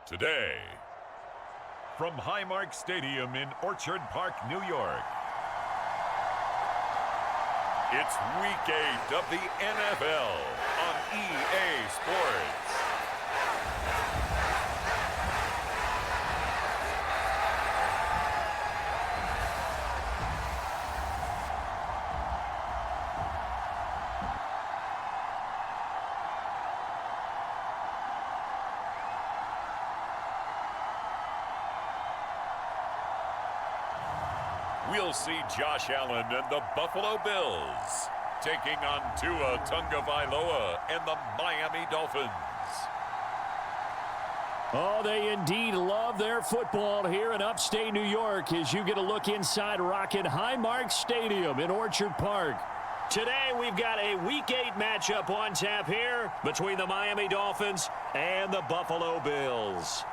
Today, from Highmark Stadium in Orchard Park, New York, it's Week 8 of the NFL on EA Sports. We'll see Josh Allen and the Buffalo Bills taking on Tua Tagovailoa and the Miami Dolphins. Oh, they indeed love their football here in upstate New York as you get a look inside rockin' Highmark Stadium in Orchard Park. Today, we've got a Week 8 matchup on tap here between the Miami Dolphins and the Buffalo Bills.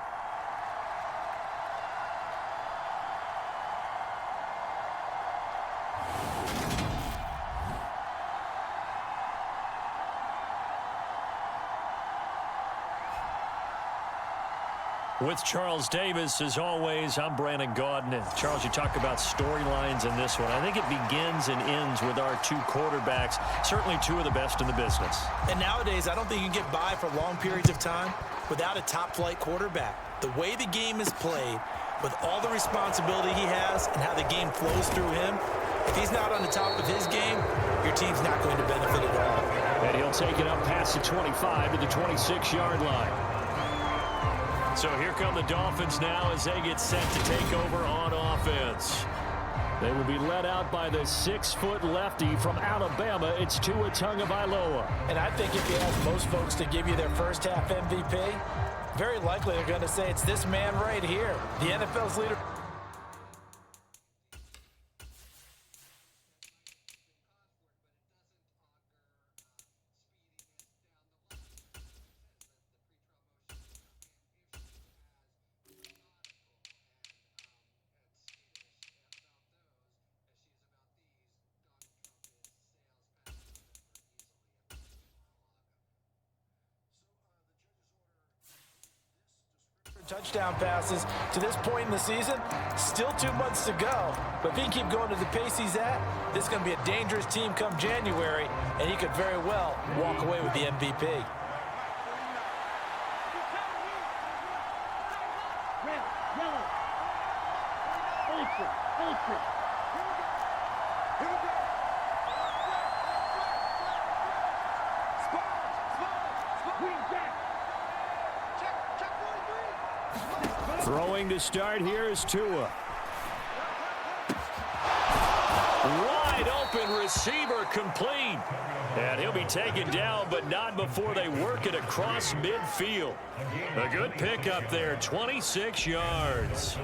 With Charles Davis, as always, I'm Brandon Gaudin. And Charles, you talk about storylines in this one. I think it begins and ends with our two quarterbacks, certainly two of the best in the business. And nowadays, I don't think you can get by for long periods of time without a top-flight quarterback. The way the game is played, with all the responsibility he has and how the game flows through him, if he's not on the top of his game, your team's not going to benefit at all. And he'll take it up past the 25 to the 26-yard line. So here come the Dolphins now as they get set to take over on offense. They will be led out by the 6-foot lefty from Alabama. It's Tua Tagovailoa. And I think if you ask most folks to give you their first half MVP, very likely they're going to say it's this man right here, the NFL's leader. Touchdown passes to this point in the season. Still 2 months to go. But if he can keep going to the pace he's at, this is going to be a dangerous team come January, and he could very well walk away with the MVP. Throwing to start here is Tua. Wide open receiver complete. And he'll be taken down, but not before they work it across midfield. A good pickup there, 26 yards.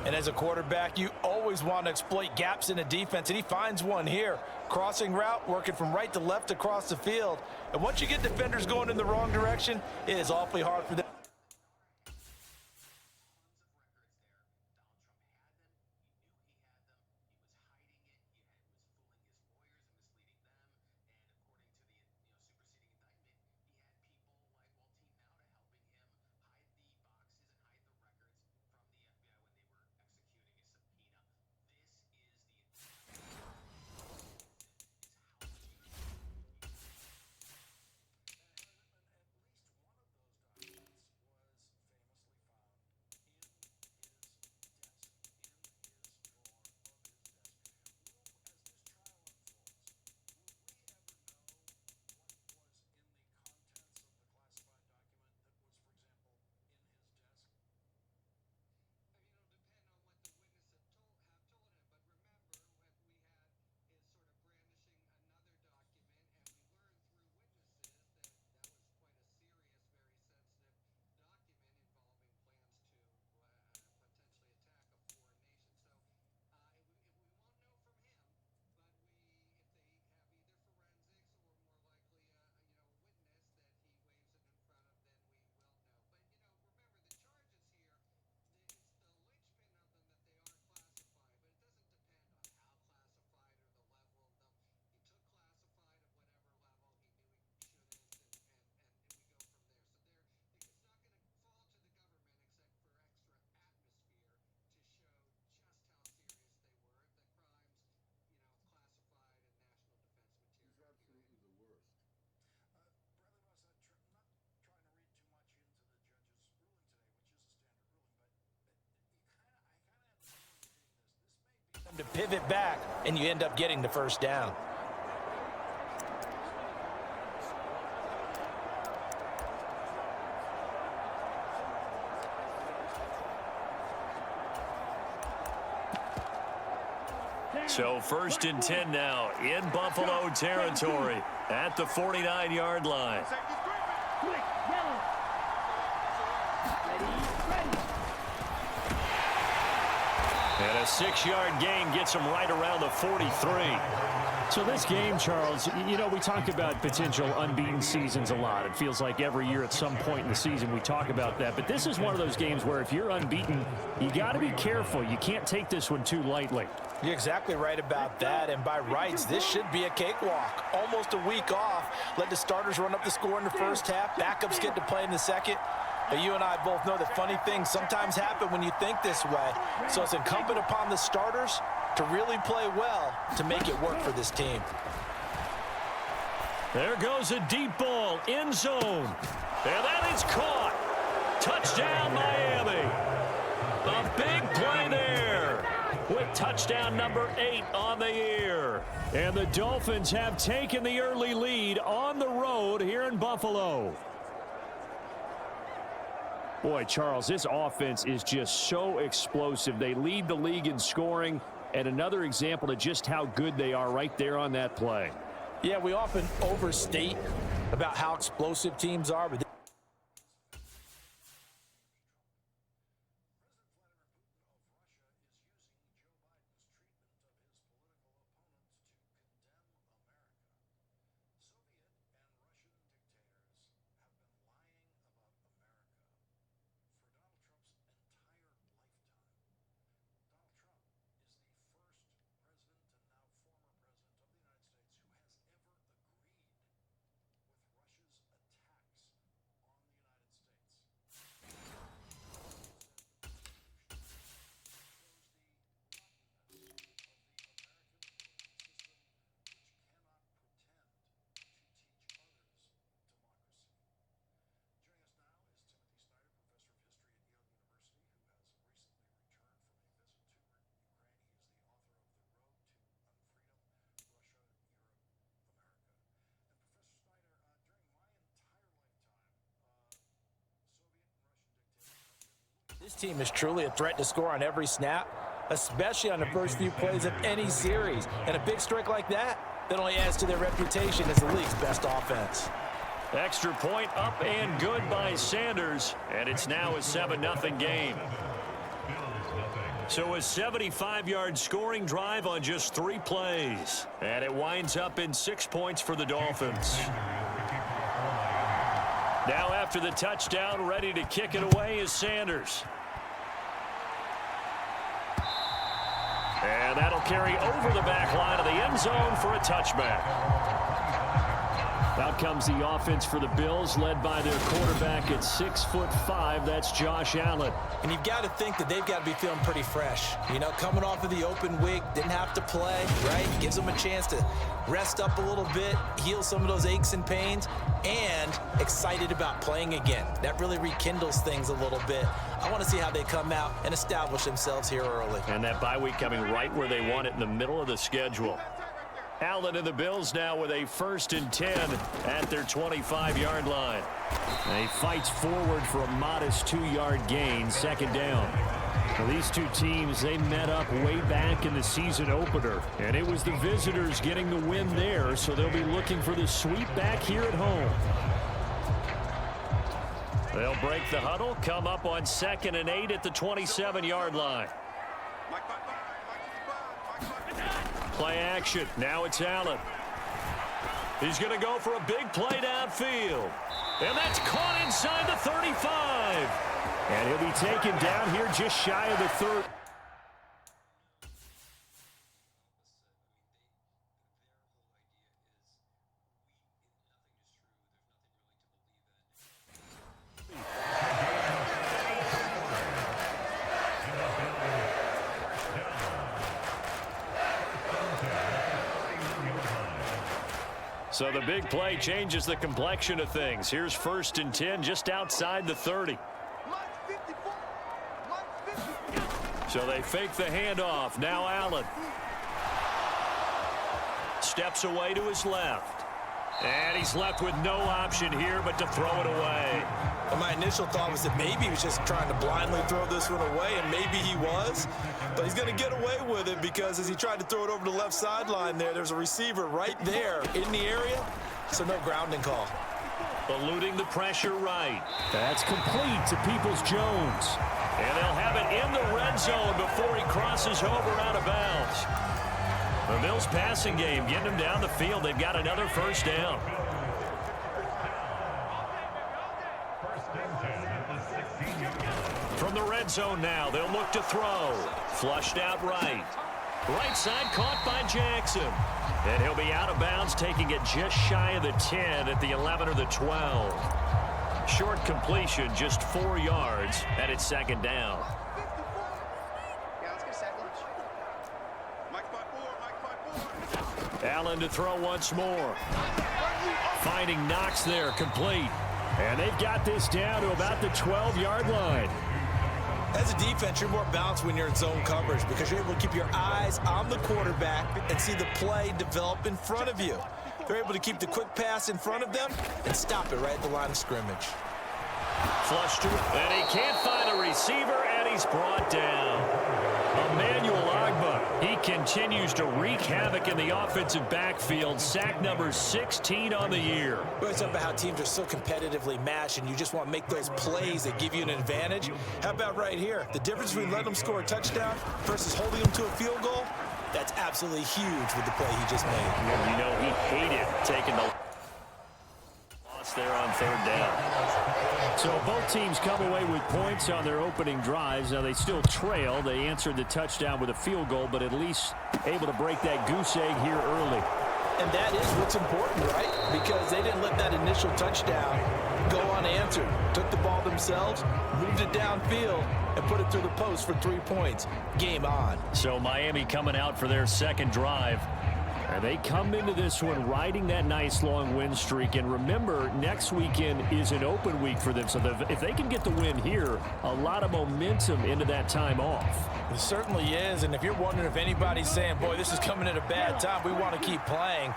And as a quarterback, you always want to exploit gaps in a defense, and he finds one here. Crossing route, working from right to left across the field. And once you get defenders going in the wrong direction, it is awfully hard for them. to pivot back, and you end up getting the first down. So 1st and 10 now in Buffalo territory at the 49-yard line. And a 6-yard gain gets him right around the 43. So this game, Charles, you know, we talk about potential unbeaten seasons a lot. It feels like every year at some point in the season we talk about that. But this is one of those games where if you're unbeaten, you got to be careful. You can't take this one too lightly. You're exactly right about that, and by rights, this should be a cakewalk. Almost a week off. Let the starters run up the score in the first half. Backups get to play in the second. But you and I both know that funny things sometimes happen when you think this way. So it's incumbent upon the starters to really play well to make it work for this team. There goes a deep ball, end zone. And that is caught. Touchdown, Miami. A big play there with touchdown number 8 on the year. And the Dolphins have taken the early lead on the road here in Buffalo. Boy, Charles, this offense is just so explosive. They lead the league in scoring, and another example of just how good they are right there on that play. Yeah, we often overstate about how explosive teams are, but this team is truly a threat to score on every snap, especially on the first few plays of any series. And a big strike like that only adds to their reputation as the league's best offense. Extra point up and good by Sanders, and it's now a 7-0 game. So a 75-yard scoring drive on just 3 plays, and it winds up in 6 points for the Dolphins. Now after the touchdown, ready to kick it away is Sanders. And that'll carry over the back line of the end zone for a touchback. Out comes the offense for the Bills, led by their quarterback at 6'5". That's Josh Allen. And you've got to think that they've got to be feeling pretty fresh. You know, coming off of the open week, didn't have to play, right? Gives them a chance to rest up a little bit, heal some of those aches and pains, and excited about playing again. That really rekindles things a little bit. I want to see how they come out and establish themselves here early. And that bye week coming right where they want it, in the middle of the schedule. Allen and the Bills now with a 1st and 10 at their 25-yard line. He fights forward for a modest 2-yard gain, 2nd down. Well, these two teams, they met up way back in the season opener, and it was the visitors getting the win there, so they'll be looking for the sweep back here at home. They'll break the huddle, come up on 2nd and 8 at the 27-yard line. Play action. Now it's Allen. He's going to go for a big play downfield. And that's caught inside the 35. And he'll be taken down here just shy of the 30. So the big play changes the complexion of things. Here's 1st and 10 just outside the 30. So they fake the handoff. Now Allen. Steps away to his left. And he's left with no option here but to throw it away. Well, my initial thought was that maybe he was just trying to blindly throw this one away, and maybe he was. But he's going to get away with it because as he tried to throw it over the left sideline there's a receiver right there in the area, so no grounding call. Eluding the pressure right. That's complete to Peoples-Jones. And they'll have it in the red zone before he crosses over out of bounds. The Bills passing game getting them down the field. They've got another first down. From the red zone now, they'll look to throw. Flushed out right. Right side caught by Jackson. And he'll be out of bounds, taking it just shy of the 10 at the 11 or the 12. Short completion, just 4 yards, and it's second down. Allen to throw once more. Finding Knox there, complete. And they've got this down to about the 12-yard line. As a defense, you're more balanced when you're in zone coverage because you're able to keep your eyes on the quarterback and see the play develop in front of you. They're able to keep the quick pass in front of them and stop it right at the line of scrimmage. Flush to it, and he can't find a receiver, and he's brought down. Emmanuel Ogbah, he continues to wreak havoc in the offensive backfield. Sack number 16 on the year. Well, it's about how teams are so competitively matched, and you just want to make those plays that give you an advantage. How about right here? The difference between letting them score a touchdown versus holding them to a field goal, that's absolutely huge with the play he just made. And you know he hated taking the loss there on third down. So both teams come away with points on their opening drives. Now they still trail. They answered the touchdown with a field goal, but at least able to break that goose egg here early. And that is what's important, right? Because they didn't let that initial touchdown go unanswered. Took the ball themselves, moved it downfield, and put it through the post for 3 points. Game on. So Miami coming out for their second drive. And they come into this one riding that nice long win streak. And remember, next weekend is an open week for them. So if they can get the win here, a lot of momentum into that time off. It certainly is. And if you're wondering if anybody's saying, boy, this is coming at a bad time, we want to keep playing,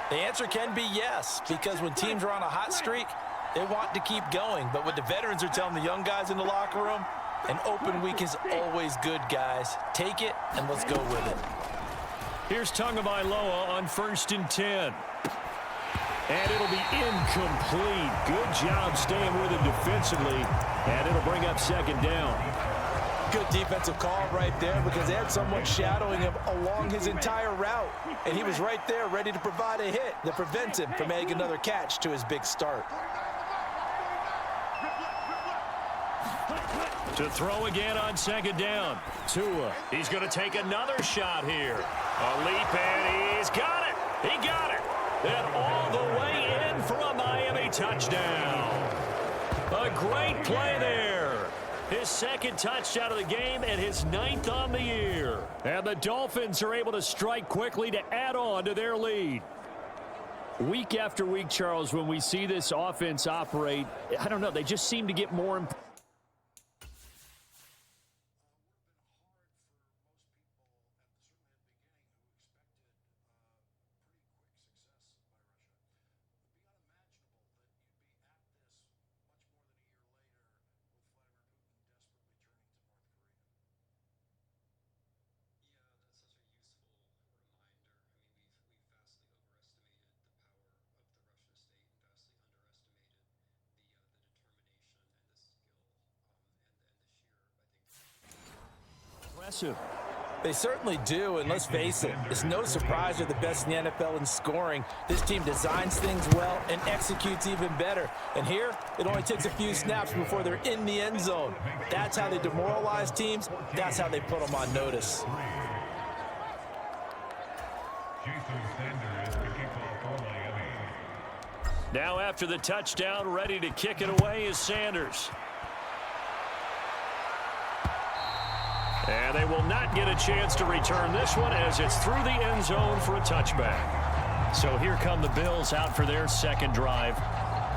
the answer can be yes. Because when teams are on a hot streak, they want to keep going. But what the veterans are telling the young guys in the locker room, an open week is always good, guys. Take it and let's go with it. Here's Tagovailoa on 1st and 10. And it'll be incomplete. Good job staying with him defensively. And it'll bring up second down. Good defensive call right there because they had someone shadowing him along his entire route. And he was right there ready to provide a hit that prevents him from making another catch to his big start. To throw again on second down. Tua. He's going to take another shot here. A leap, and he's got it. He got it. And all the way in for a Miami touchdown. A great play there. His second touchdown of the game and his 9th on the year. And the Dolphins are able to strike quickly to add on to their lead. Week after week, Charles, when we see this offense operate, I don't know, they just seem to get more important. They certainly do, and let's face it, it's no surprise they're the best in the NFL in scoring. This team designs things well and executes even better. And here, it only takes a few snaps before they're in the end zone. That's how they demoralize teams. That's how they put them on notice. Now after the touchdown, ready to kick it away is Sanders. And they will not get a chance to return this one as it's through the end zone for a touchback. So here come the Bills out for their second drive.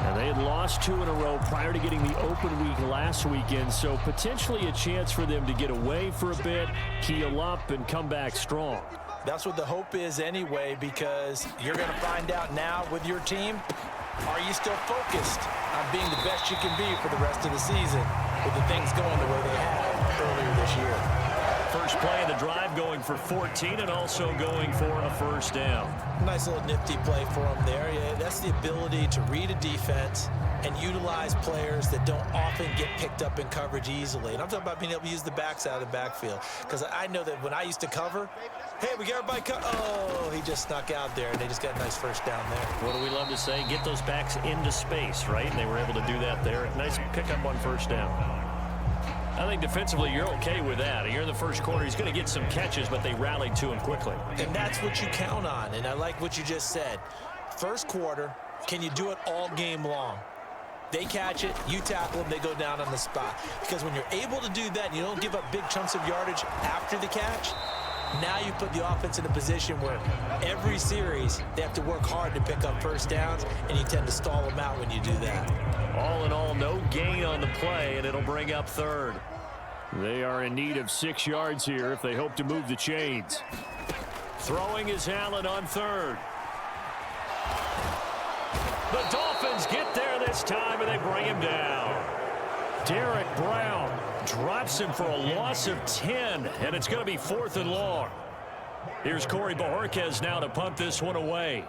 And they had lost 2 in a row prior to getting the open week last weekend, so potentially a chance for them to get away for a bit, heal up, and come back strong. That's what the hope is anyway, because you're going to find out now with your team, are you still focused on being the best you can be for the rest of the season with the things going the way they have earlier this year? First play of the drive going for 14 and also going for a first down. Nice little nifty play for him there. Yeah, that's the ability to read a defense and utilize players that don't often get picked up in coverage easily. And I'm talking about being able to use the backs out of the backfield. Because I know that when I used to cover, hey, we got everybody oh, he just snuck out there, and they just got a nice first down there. What do we love to say? Get those backs into space, right? And they were able to do that there. Nice pickup on first down. I think defensively you're okay with that. You're in the first quarter. He's going to get some catches, but they rallied to him quickly. And that's what you count on, and I like what you just said. First quarter, can you do it all game long? They catch it, you tackle them, they go down on the spot. Because when you're able to do that and you don't give up big chunks of yardage after the catch, now you put the offense in a position where every series they have to work hard to pick up first downs, and you tend to stall them out when you do that. All in all, no gain on the play, and it'll bring up third. They are in need of 6 yards here if they hope to move the chains. Throwing is Allen on third. The Dolphins get there this time, and they bring him down. Derek Brown drops him for a loss of 10, and it's going to be 4th and long. Here's Corey Bojorquez now to punt this one away.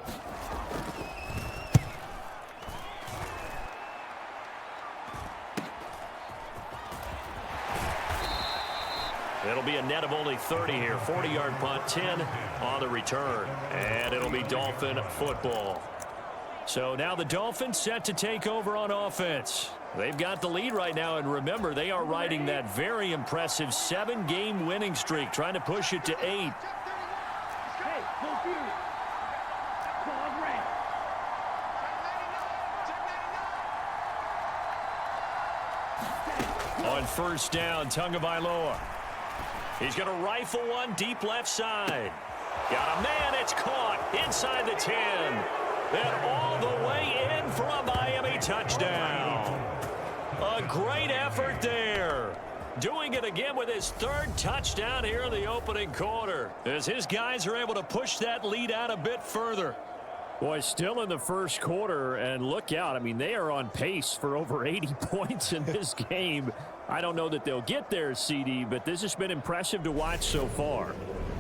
It'll be a net of only 30 here. 40-yard punt, 10 on the return. And it'll be Dolphin football. So now the Dolphins set to take over on offense. They've got the lead right now, and remember, they are riding that very impressive 7-game winning streak, trying to push it to 8. On first down, Tagovailoa. He's going to rifle one deep left side. Got a man, it's caught inside the 10. And all the way in for a Miami touchdown. A great effort there. Doing it again with his 3rd touchdown here in the opening quarter, as his guys are able to push that lead out a bit further. Boy, still in the first quarter, and look out. I mean, they are on pace for over 80 points in this game. I don't know that they'll get there, CD, but this has been impressive to watch so far.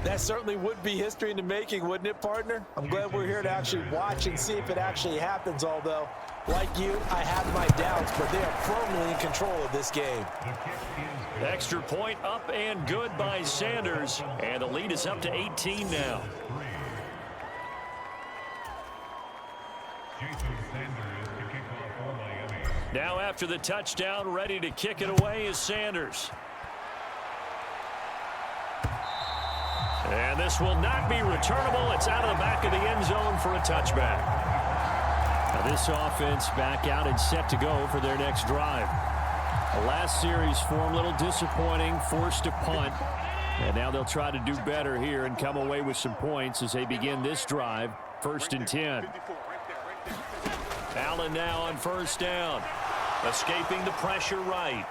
That certainly would be history in the making, wouldn't it, partner? I'm glad we're here to actually watch and see if it actually happens, although, like you, I have my doubts, but they are firmly in control of this game. Extra point up and good by Sanders, and the lead is up to 18 now. Now after the touchdown, ready to kick it away is Sanders. And this will not be returnable. It's out of the back of the end zone for a touchback. Now this offense back out and set to go for their next drive. The last series for them, a little disappointing, forced to punt. And now they'll try to do better here and come away with some points as they begin this drive. 1st and 10. Allen now on first down. Escaping the pressure right.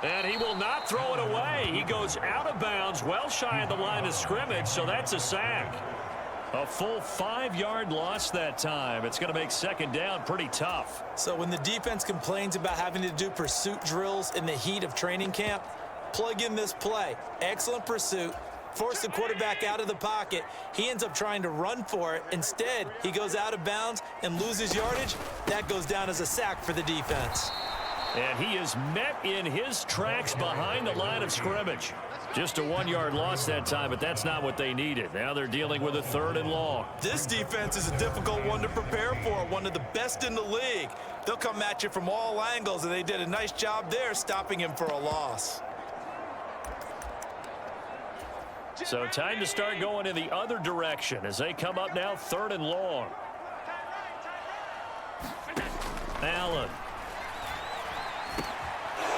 And he will not throw it away. He goes out of bounds, well shy of the line of scrimmage, so that's a sack. A full 5-yard loss that time. It's going to make 2nd down pretty tough. So when the defense complains about having to do pursuit drills in the heat of training camp, plug in this play. Excellent pursuit. Force the quarterback out of the pocket. He ends up trying to run for it. Instead, he goes out of bounds and loses yardage. That goes down as a sack for the defense. And he is met in his tracks behind the line of scrimmage. Just a 1-yard loss that time, but that's not what they needed. Now they're dealing with a 3rd and long. This defense is a difficult one to prepare for, one of the best in the league. They'll come at you from all angles, and they did a nice job there stopping him for a loss. So time to start going in the other direction as they come up now 3rd and long. Allen.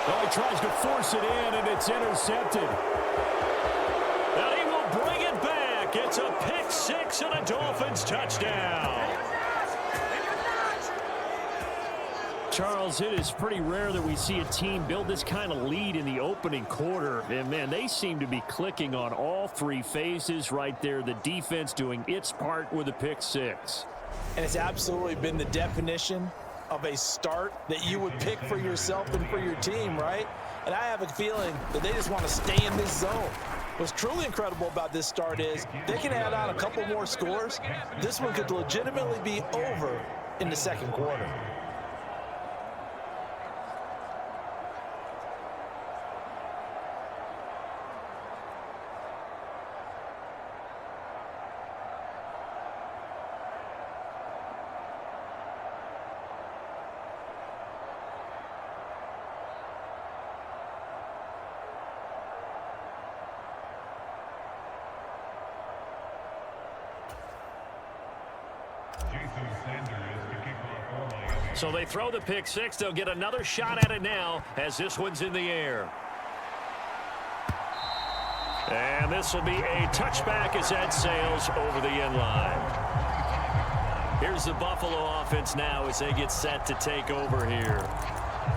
Oh, he tries to force it in, and it's intercepted. And he will bring it back. It's a pick 6 and a Dolphins touchdown. Charles, it is pretty rare that we see a team build this kind of lead in the opening quarter. And, man, they seem to be clicking on all three phases right there. The defense doing its part with a pick six. And it's absolutely been the definition of a start that you would pick for yourself and for your team, right? And I have a feeling that they just want to stay in this zone. What's truly incredible about this start is they can add on a couple more scores. This one could legitimately be over in the second quarter. So they throw the pick six. They'll get another shot at it now as this one's in the air. And this will be a touchback as that sails over the end line. Here's the Buffalo offense now as they get set to take over here.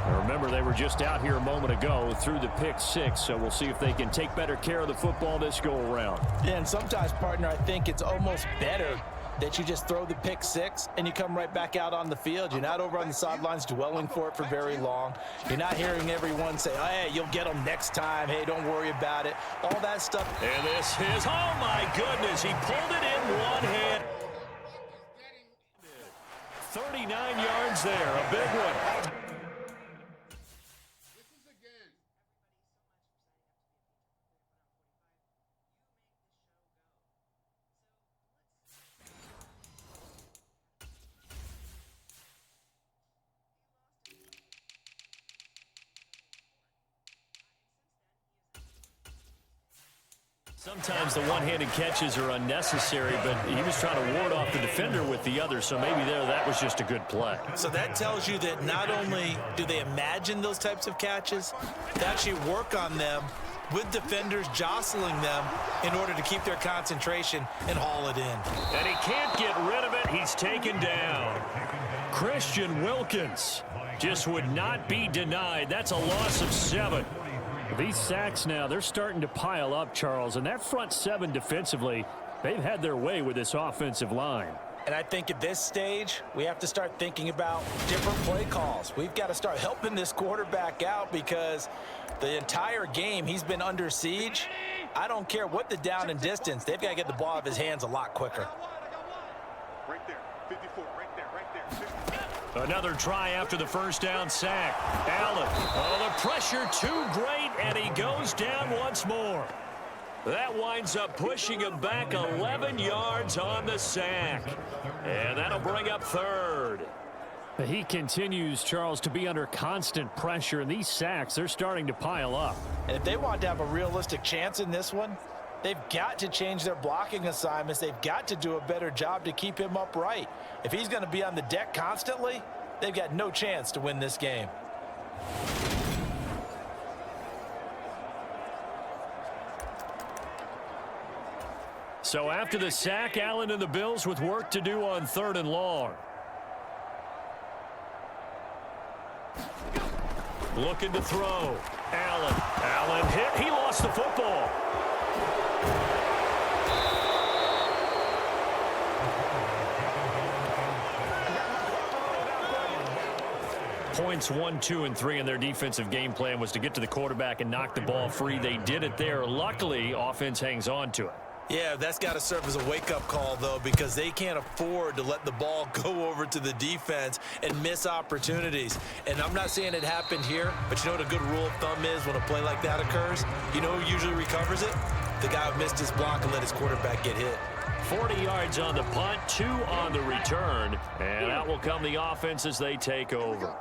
Now remember, they were just out here a moment ago through the pick six, so we'll see if they can take better care of the football this go around. Yeah, and sometimes, partner, I think it's almost better that you just throw the pick six and you come right back out on the field. You're not over on the sidelines dwelling for it for very long. You're not hearing everyone say, oh, hey, you'll get them next time. Hey, don't worry about it. All that stuff. And this is, oh my goodness, he pulled it in one hand. 39 yards there, a big one. Sometimes the one-handed catches are unnecessary, but he was trying to ward off the defender with the other, so maybe that was just a good play. So that tells you that not only do they imagine those types of catches, they actually work on them with defenders jostling them in order to keep their concentration and haul it in. And he can't get rid of it. He's taken down. Christian Wilkins just would not be denied. That's a loss of 7. These sacks now, they're starting to pile up, Charles, and that front 7 defensively, they've had their way with this offensive line. And I think at this stage, we have to start thinking about different play calls. We've got to start helping this quarterback out because the entire game he's been under siege. I don't care what the down and distance, they've got to get the ball out of his hands a lot quicker. Right there, 54, right there, right there. 54. Another try after the first down sack. Allen, oh, the pressure too great, and he goes down once more. That winds up pushing him back 11 yards on the sack. And that'll bring up third. He continues, Charles, to be under constant pressure, and these sacks, they're starting to pile up. And if they want to have a realistic chance in this one, they've got to change their blocking assignments. They've got to do a better job to keep him upright. If he's going to be on the deck constantly, they've got no chance to win this game. So after the sack, Allen and the Bills with work to do on 3rd and long. Looking to throw. Allen hit. He lost the football. Points 1, 2, and 3 in their defensive game plan was to get to the quarterback and knock the ball free. They did it there. Luckily, offense hangs on to it. Yeah, that's got to serve as a wake-up call, though, because they can't afford to let the ball go over to the defense and miss opportunities. And I'm not saying it happened here, but you know what a good rule of thumb is when a play like that occurs? You know who usually recovers it? The guy who missed his block and let his quarterback get hit. 40 yards on the punt, 2 on the return, and out will come the offense as they take over.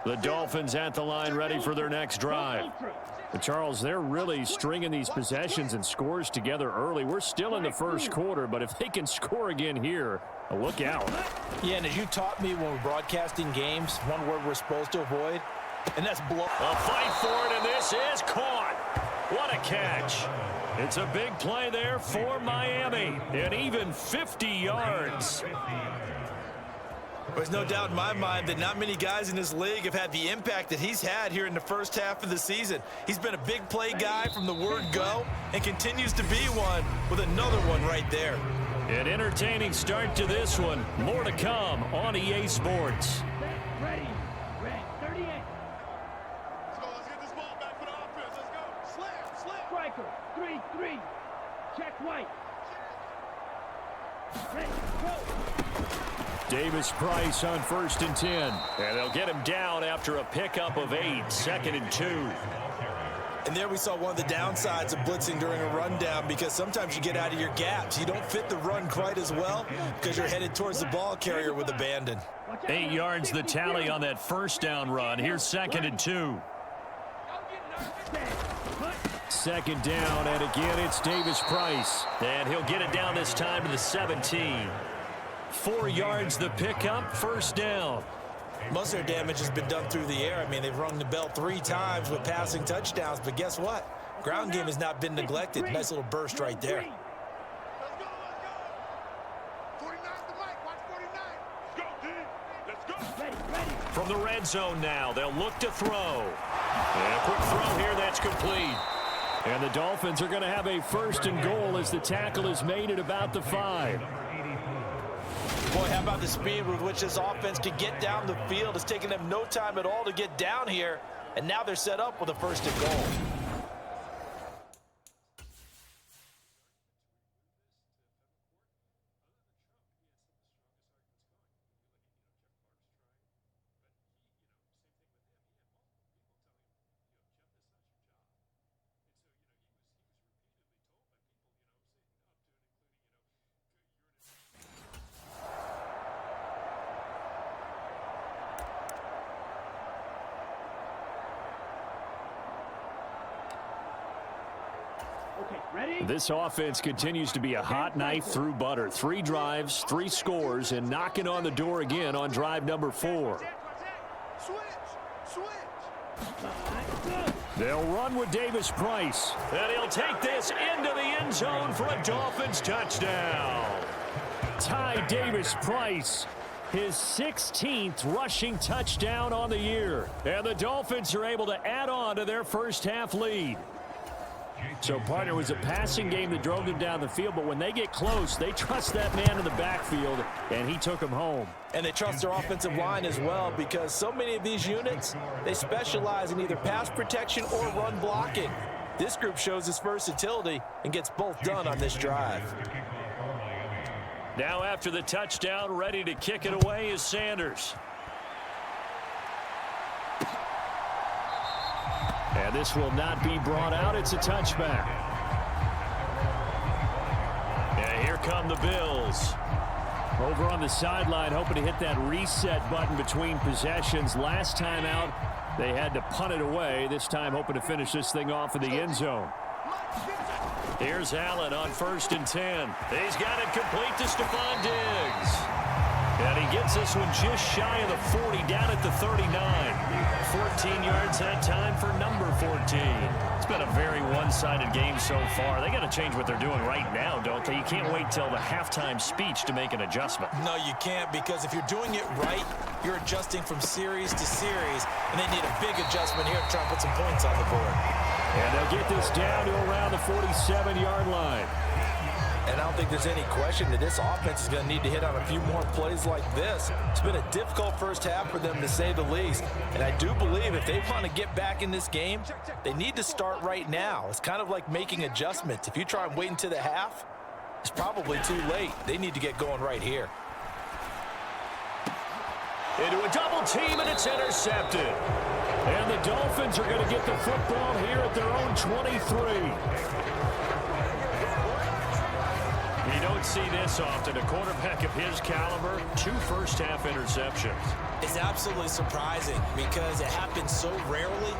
The Dolphins at the line ready for their next drive. But Charles, they're really stringing these possessions and scores together early. We're still in the first quarter, but if they can score again here, look out. Yeah, and as you taught me when we're broadcasting games, one word we're supposed to avoid, and that's blow. A fight for it, and this is caught. What a catch. It's a big play there for Miami, and even 50 yards. There's no doubt in my mind that not many guys in this league have had the impact that he's had here in the first half of the season. He's been a big play guy from the word go and continues to be one with another one right there. An entertaining start to this one. More to come on EA Sports. Ready. 38. Let's go. Let's get this ball back for the offense. Let's go. Slam. Striker. 3-3. Check right. Ready. Go. Davis Price on 1st and 10. And they'll get him down after a pickup of 8. 2nd and 2. And there we saw one of the downsides of blitzing during a rundown, because sometimes you get out of your gaps. You don't fit the run quite as well because you're headed towards the ball carrier with abandon. 8 yards the tally on that 1st down run. Here's 2nd and 2. 2nd down, and again it's Davis Price. And he'll get it down this time to the 17. 4 yards the pickup, 1st down. Most of their damage has been done through the air. I mean, they've rung the bell 3 times with passing touchdowns, but guess what? Ground game has not been neglected. Nice little burst right there. Let's go. 49 the mic. Watch 49. Let's go, D. Let's go. Ready. From the red zone now, they'll look to throw. And a quick throw here, that's complete. And the Dolphins are going to have a 1st and goal as the tackle is made at about the 5. Boy, how about the speed with which this offense can get down the field? It's taken them no time at all to get down here, and now they're set up with a 1st and goal. Okay, ready? This offense continues to be a hot knife through butter. 3 drives, 3 scores, and knocking on the door again on drive number 4. Switch. They'll run with Davis Price. And he'll take this into the end zone for a Dolphins touchdown. Ty Davis Price, his 16th rushing touchdown on the year. And the Dolphins are able to add on to their first half lead. So, partner, it was a passing game that drove them down the field, but when they get close, they trust that man in the backfield, and he took them home. And they trust their offensive line as well, because so many of these units, they specialize in either pass protection or run blocking. This group shows its versatility and gets both done on this drive. Now after the touchdown, ready to kick it away is Sanders. And this will not be brought out. It's a touchback. And here come the Bills. Over on the sideline, hoping to hit that reset button between possessions. Last time out, they had to punt it away. This time hoping to finish this thing off in the end zone. Here's Allen on 1st and 10. He's got it complete to Stephon Diggs. And he gets this one just shy of the 40, down at the 39. 14 yards that time for number 14. It's been a very one-sided game so far. They got to change what they're doing right now, don't they? You can't wait till the halftime speech to make an adjustment. No, you can't, because if you're doing it right, you're adjusting from series to series, and they need a big adjustment here to try and put some points on the board. And they'll get this down to around the 47-yard line. And I don't think there's any question that this offense is going to need to hit on a few more plays like this. It's been a difficult first half for them, to say the least. And I do believe if they want to get back in this game, they need to start right now. It's kind of like making adjustments. If you try and wait until the half, it's probably too late. They need to get going right here. Into a double team, and it's intercepted. And the Dolphins are going to get the football here at their own 23. You don't see this often. A quarterback of his caliber, 2 first-half interceptions. It's absolutely surprising because it happens so rarely.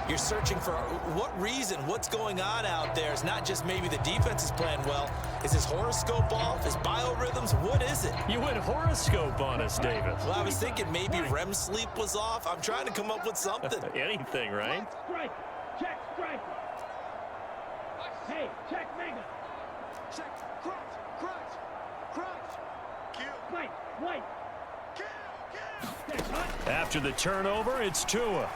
You're searching for what reason, what's going on out there. It's not just maybe the defense is playing well. Is his horoscope off? His biorhythms? What is it? You went horoscope on us, Davis. Well, I was thinking maybe REM sleep was off. I'm trying to come up with something. Anything, right? Strike. Check striker. Hey, check mega. Check. Crunch. White. Kill. After the turnover, it's Tua.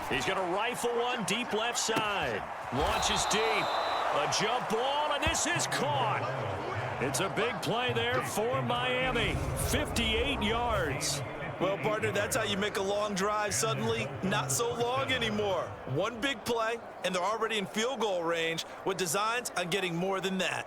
He's going to rifle one deep left side. Launches deep. A jump ball, and this is caught. It's a big play there for Miami. 58 yards. Well, partner, that's how you make a long drive suddenly not so long anymore. One big play, and they're already in field goal range with designs on getting more than that.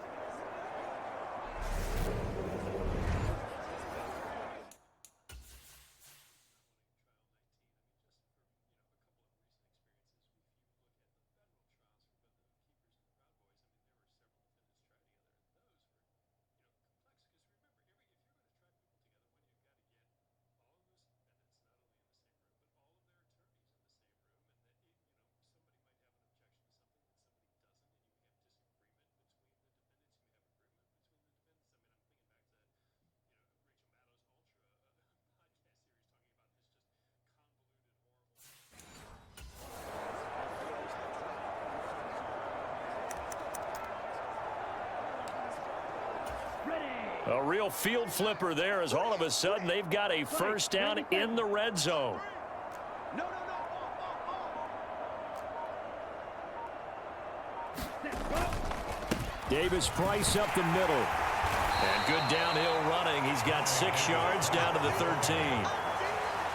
A real field flipper there as all of a sudden they've got a first down in the red zone. Davis Price up the middle. And good downhill running. He's got 6 yards down to the 13.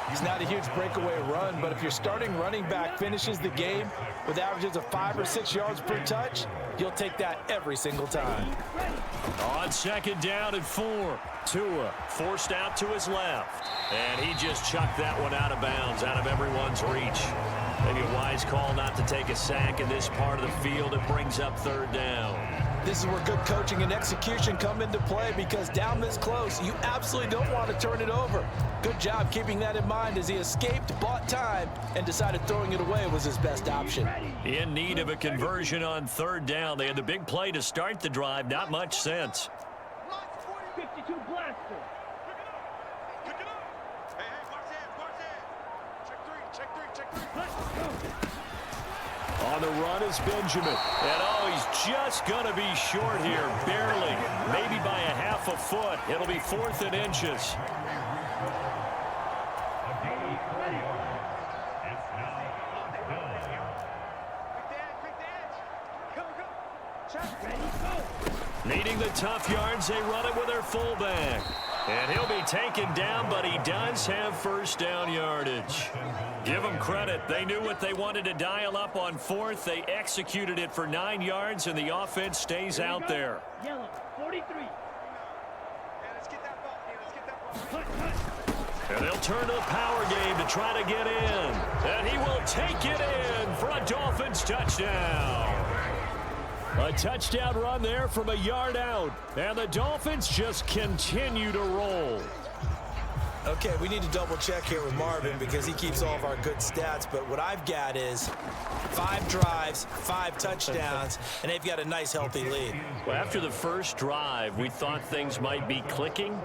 It's not a huge breakaway run, but if your starting running back finishes the game with averages of 5 or 6 yards per touch, you'll take that every single time. On second down and 4. Tua forced out to his left. And he just chucked that one out of bounds, out of everyone's reach. Maybe a wise call not to take a sack in this part of the field. It brings up third down. This is where good coaching and execution come into play, because down this close, you absolutely don't want to turn it over. Good job keeping that in mind as he escaped, bought time, and decided throwing it away was his best option. In need of a conversion on third down. They had the big play to start the drive. Not much sense. 52 blaster. Pick it up. Hey, watch that. Check three. On the run is Benjamin. And he's just going to be short here. Barely. Maybe by a half a foot. It'll be 4th and inches. Needing the tough yards, they run it with their fullback. And he'll be taken down, but he does have first down yardage. Give them credit. They knew what they wanted to dial up on 4th. They executed it for 9 yards, and the offense stays out there. Yellow, 43. Let's get that ball. And they'll turn to the power game to try to get in. And he will take it in for a Dolphins touchdown. A touchdown run there from a yard out. And the Dolphins just continue to roll. Okay, we need to double check here with Marvin because he keeps all of our good stats. But what I've got is 5 drives, 5 touchdowns, and they've got a nice, healthy lead. Well, after the first drive, we thought things might be clicking.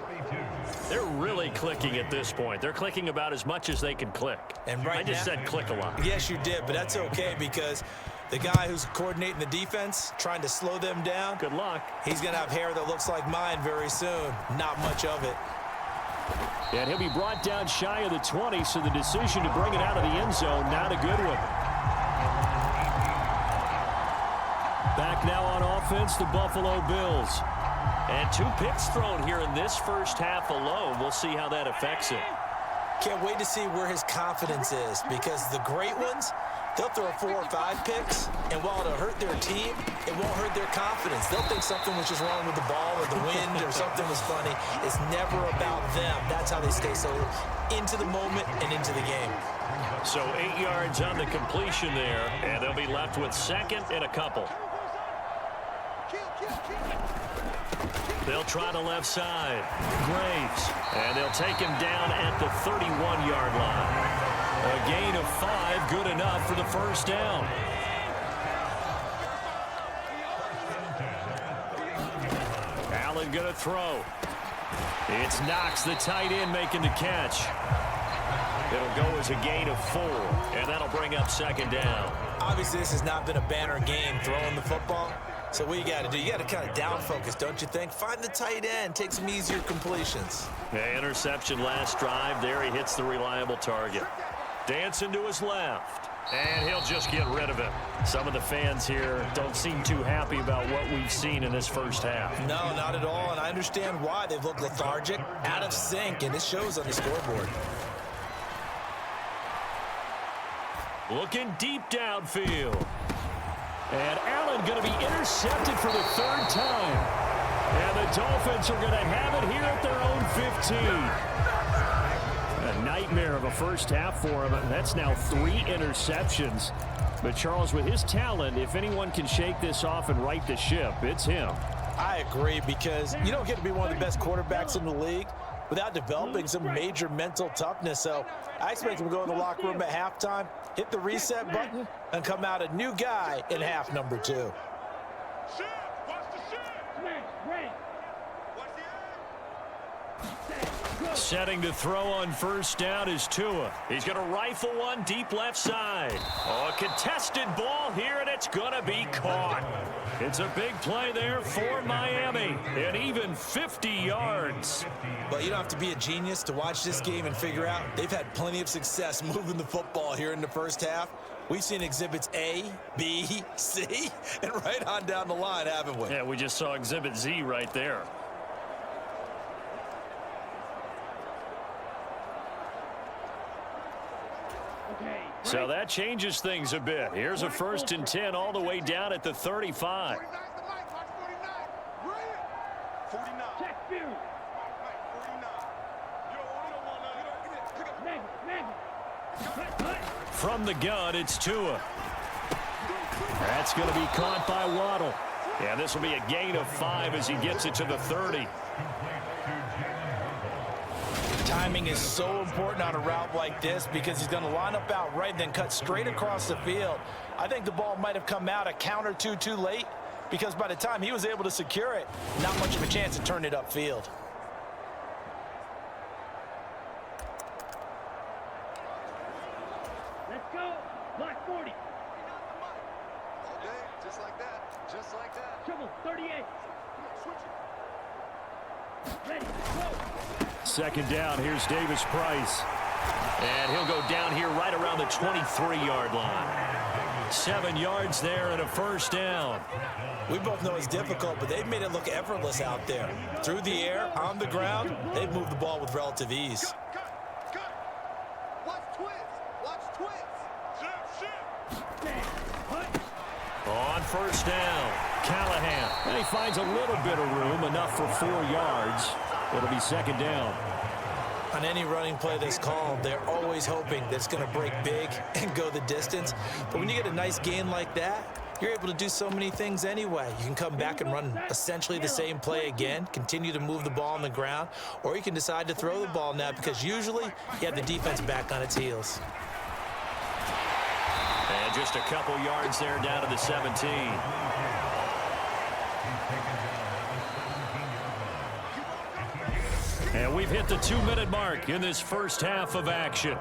They're really clicking at this point. They're clicking about as much as they can click. And right I just now, said click a lot. Yes, you did, but that's okay because the guy who's coordinating the defense, trying to slow them down, Good luck. he's going to have hair that looks like mine very soon. Not much of it. And he'll be brought down shy of the 20, so the decision to bring it out of the end zone, not a good one. Back now on offense, the Buffalo Bills. And 2 picks thrown here in this first half alone. We'll see how that affects it. Can't wait to see where his confidence is because the great ones, they'll throw 4 or 5 picks, and while it'll hurt their team, it won't hurt their confidence. They'll think something was just wrong with the ball or the wind or something was funny. It's never about them. That's how they stay so into the moment and into the game. So 8 yards on the completion there, and they'll be left with second and a couple. They'll try the left side. Graves. And they'll take him down at the 31-yard line. A gain of 5, good enough for the first down. Allen going to throw. It's Knox, the tight end, making the catch. It'll go as a gain of 4, and that'll bring up second down. Obviously, this has not been a banner game throwing the football, So what you got to do, you got to kind of down focus, don't you think? Find the tight end, take some easier completions. Yeah, interception last drive. There he hits the reliable target. Dancing to his left. And he'll just get rid of it. Some of the fans here don't seem too happy about what we've seen in this first half. No, not at all, and I understand why. They've looked lethargic, out of sync, and it shows on the scoreboard. Looking deep downfield. And Allen going to be intercepted for the third time. And the Dolphins are going to have it here at their own 15. A nightmare of a first half for him. That's now 3 interceptions. But Charles, with his talent, if anyone can shake this off and right the ship, it's him. I agree, because you don't get to be one of the best quarterbacks in the league without developing some major mental toughness. So I expect him to go in the locker room at halftime, hit the reset button, and come out a new guy in half number 2. Shift! Watch the shift! Smash, red. Watch the Setting to throw on first down is Tua. He's going to rifle one deep left side. Oh, a contested ball here, and it's going to be caught. It's a big play there for Miami, and even 50 yards. But you don't have to be a genius to watch this game and figure out they've had plenty of success moving the football here in the first half. We've seen exhibits A, B, C, and right on down the line, haven't we? Yeah, we just saw exhibit Z right there. So that changes things a bit. Here's a 1st and 10 all the way down at the 35. 49's the mic. Watch 49. Bring it. 49. Check field. Mike, 49. You don't want none. You don't get it. Pick up. Magnet. From the gun, it's Tua. That's going to be caught by Waddle. Yeah, this will be a gain of 5 as he gets it to the 30. Timing is so important on a route like this, because he's going to line up out right and then cut straight across the field. I think the ball might have come out a count or two too late, because by the time he was able to secure it, not much of a chance to turn it upfield. Let's go. Block 40. All day. Just like that. Just like that. Trouble 38. Switch it. Ready. Go. Second down, here's Davis Price. And he'll go down here right around the 23-yard line. 7 yards there and a first down. We both know it's difficult, but they've made it look effortless out there. Through the air, on the ground, they've moved the ball with relative ease. Cut. Watch twins. Watch twins. Shift. On first down, Callahan. And he finds a little bit of room, enough for 4 yards. It'll be second down. On any running play that's called, they're always hoping that it's going to break big and go the distance. But when you get a nice gain like that, you're able to do so many things anyway. You can come back and run essentially the same play again, continue to move the ball on the ground, or you can decide to throw the ball now, because usually you have the defense back on its heels. And just a couple yards there down to the 17. And we've hit the 2-minute mark in this first half of action.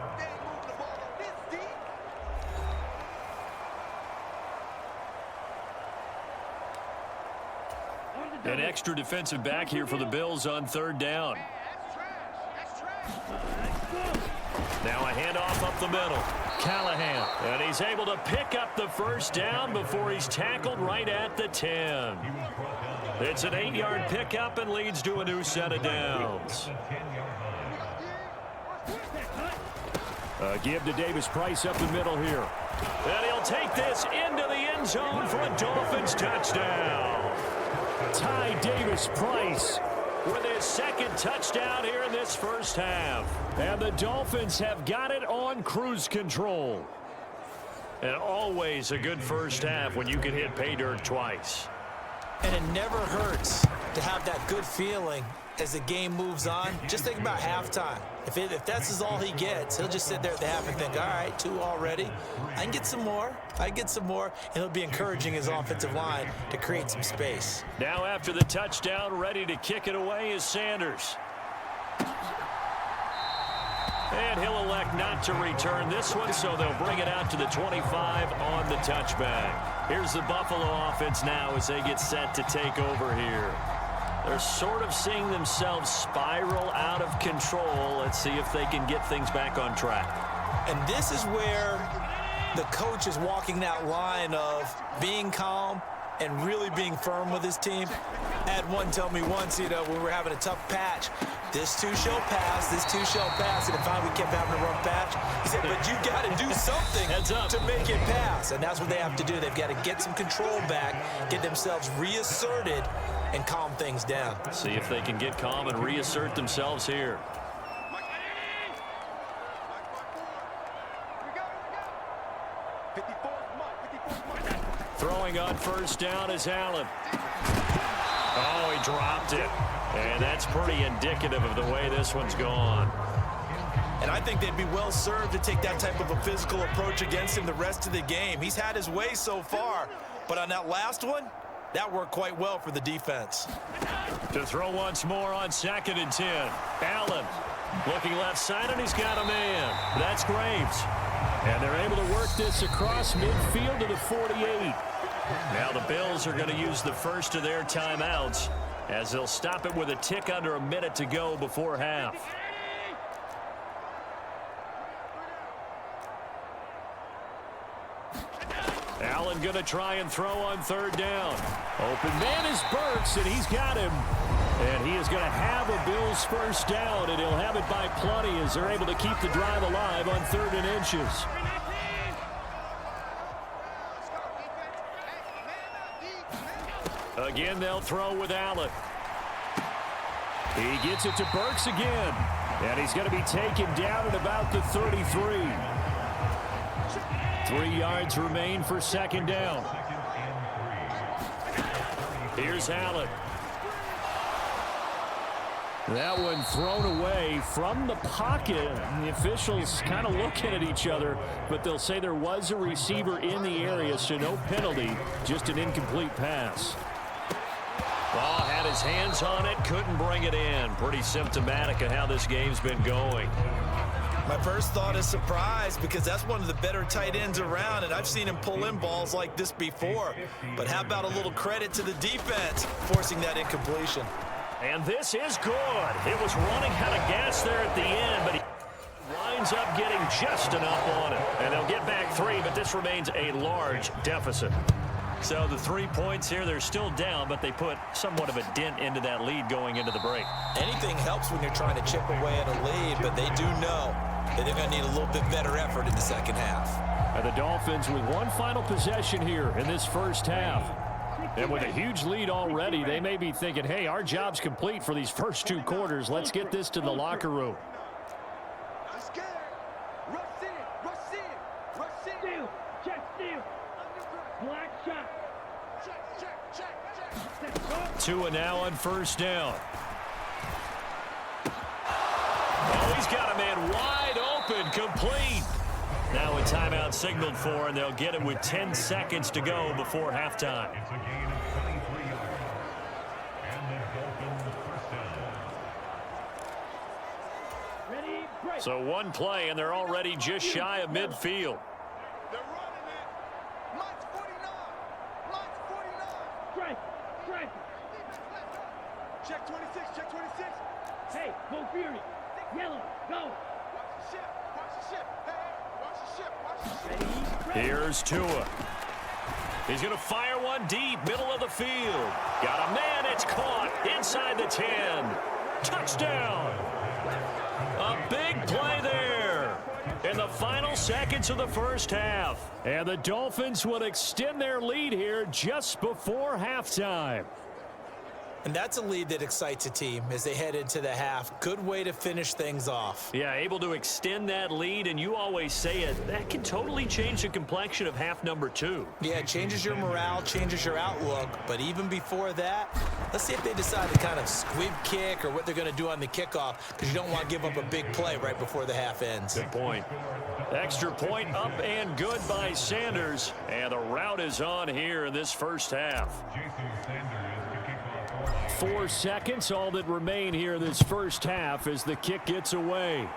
An extra defensive back here for the Bills on third down. Now a handoff up the middle. Callahan, and he's able to pick up the first down before he's tackled right at the 10. It's an 8-yard pickup and leads to a new set of downs. Give to Davis Price up the middle here. And he'll take this into the end zone for a Dolphins touchdown. Ty Davis Price with his second touchdown here in this first half. And the Dolphins have got it on cruise control. And always a good first half when you can hit pay dirt twice. And it never hurts to have that good feeling as the game moves on. Just think about halftime. If that's all he gets, he'll just sit there at the half and think, all right, 2 already. I can get some more. And he'll be encouraging his offensive line to create some space. Now after the touchdown, ready to kick it away is Sanders. And he'll elect not to return this one, so they'll bring it out to the 25 on the touchback. Here's the Buffalo offense now as they get set to take over here. They're sort of seeing themselves spiral out of control. Let's see if they can get things back on track. And this is where the coach is walking that line of being calm and really being firm with his team. I had one tell me once, when we were having a tough patch, this too shall pass, this too shall pass, and finally we kept having a rough patch. He said, but you got to do something to make it pass, and that's what they have to do. They've got to get some control back, get themselves reasserted, and calm things down. See if they can get calm and reassert themselves here. Throwing on first down is Allen. Oh, he dropped it. And that's pretty indicative of the way this one's gone. And I think they'd be well served to take that type of a physical approach against him the rest of the game. He's had his way so far, but on that last one, that worked quite well for the defense. To throw once more on 2nd and 10. Allen looking left side, and he's got a man. That's Graves. And they're able to work this across midfield to the 48. Now the Bills are going to use the first of their timeouts as they'll stop it with a tick under a minute to go before half. Allen going to try and throw on 3rd down. Open man is Burks, and he's got him. And he is going to have a Bills first down, and he'll have it by plenty as they're able to keep the drive alive on 3rd and inches. Again, they'll throw with Allen. He gets it to Burks again. And he's going to be taken down at about the 33. 3 yards remain for 2nd down. Here's Allen. That one thrown away from the pocket. And the officials kind of looking at each other, but they'll say there was a receiver in the area, so no penalty, just an incomplete pass. Ball had his hands on it, couldn't bring it in. Pretty symptomatic of how this game's been going. My first thought is surprise, because that's one of the better tight ends around, and I've seen him pull in balls like this before. But how about a little credit to the defense forcing that incompletion? And this is good. It was running out of gas there at the end, but he winds up getting just enough on it. And they'll get back 3, but this remains a large deficit. So the 3 points here, they're still down, but they put somewhat of a dent into that lead going into the break. Anything helps when you're trying to chip away at a lead, but they do know that they're going to need a little bit better effort in the second half. And the Dolphins with one final possession here in this first half. And with a huge lead already, they may be thinking, hey, our job's complete for these first 2 quarters. Let's get this to the locker room. Tua now on first down. Oh, he's got a man wide open, complete. Now a timeout signaled for, and they'll get it with 10 seconds to go before halftime. So one play, and they're already just shy of midfield. They're running it. Mike's 49. Mike's 49. Strike. Strike. Check 26. Check 26. Hey, go Fury. Yellow. Go. Watch the ship. Watch the ship. Hey, watch the ship. Watch the ship. Here's Tua. He's going to fire one deep, middle of the field. Got a man, it's caught inside the 10. Touchdown. A big play there in the final seconds of the first half. And the Dolphins will extend their lead here just before halftime. And that's a lead that excites a team as they head into the half. Good way to finish things off. Yeah, able to extend that lead, and you always say it, that can totally change the complexion of half number 2. Yeah, it changes your morale, changes your outlook. But even before that, let's see if they decide to kind of squib kick or what they're going to do on the kickoff, because you don't want to give up a big play right before the half ends. Good point. Extra point up and good by Sanders. And the route is on here in this first half. 4 seconds, all that remain here in this first half as the kick gets away.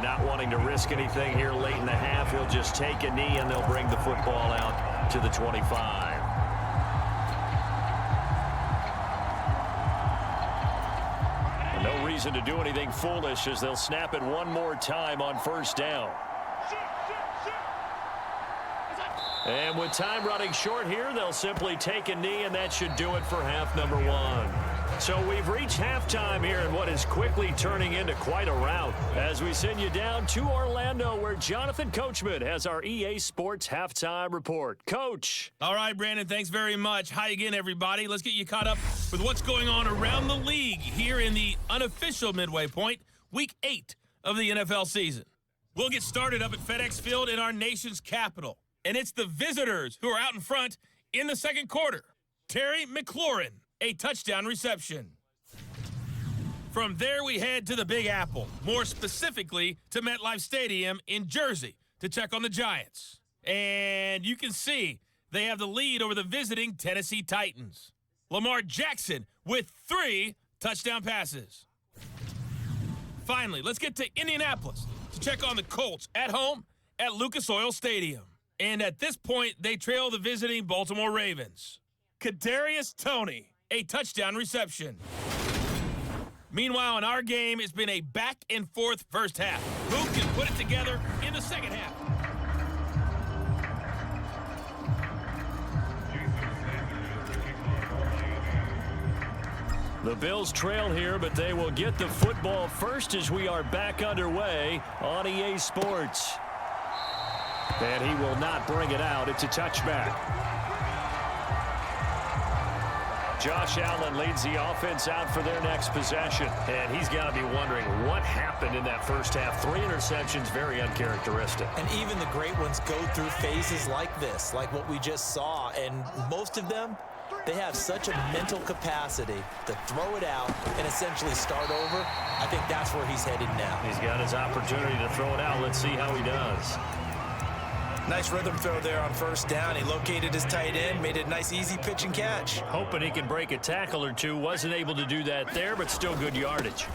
not wanting to risk anything here late in the half, he'll just take a knee, and they'll bring the football out to the 25. No reason to do anything foolish as they'll snap it one more time on first down. And with time running short here, they'll simply take a knee, and that should do it for half number one. So we've reached halftime here in what is quickly turning into quite a rout as we send you down to Orlando, where Jonathan Coachman has our EA Sports Halftime Report. Coach. All right, Brandon, thanks very much. Hi again, everybody. Let's get you caught up with what's going on around the league here in the unofficial midway point, Week 8 of the NFL season. We'll get started up at FedEx Field in our nation's capital, and it's the visitors who are out in front in the second quarter. Terry McLaurin, a touchdown reception. From there, we head to the Big Apple, more specifically to MetLife Stadium in Jersey to check on the Giants. And you can see they have the lead over the visiting Tennessee Titans. Lamar Jackson with 3 touchdown passes. Finally, let's get to Indianapolis to check on the Colts at home at Lucas Oil Stadium. And at this point, they trail the visiting Baltimore Ravens. Kadarius Toney, a touchdown reception. Meanwhile, in our game, it's been a back-and-forth first half. Who can put it together in the second half? The Bills trail here, but they will get the football first as we are back underway on EA Sports. And he will not bring it out. It's a touchback. Josh Allen leads the offense out for their next possession. And he's got to be wondering what happened in that first half. 3 interceptions, very uncharacteristic. And even the great ones go through phases like this, like what we just saw. And most of them, they have such a mental capacity to throw it out and essentially start over. I think that's where he's headed now. He's got his opportunity to throw it out. Let's see how he does. Nice rhythm throw there on first down. He located his tight end, made it a nice, easy pitch and catch. Hoping he can break a tackle or two. Wasn't able to do that there, but still good yardage.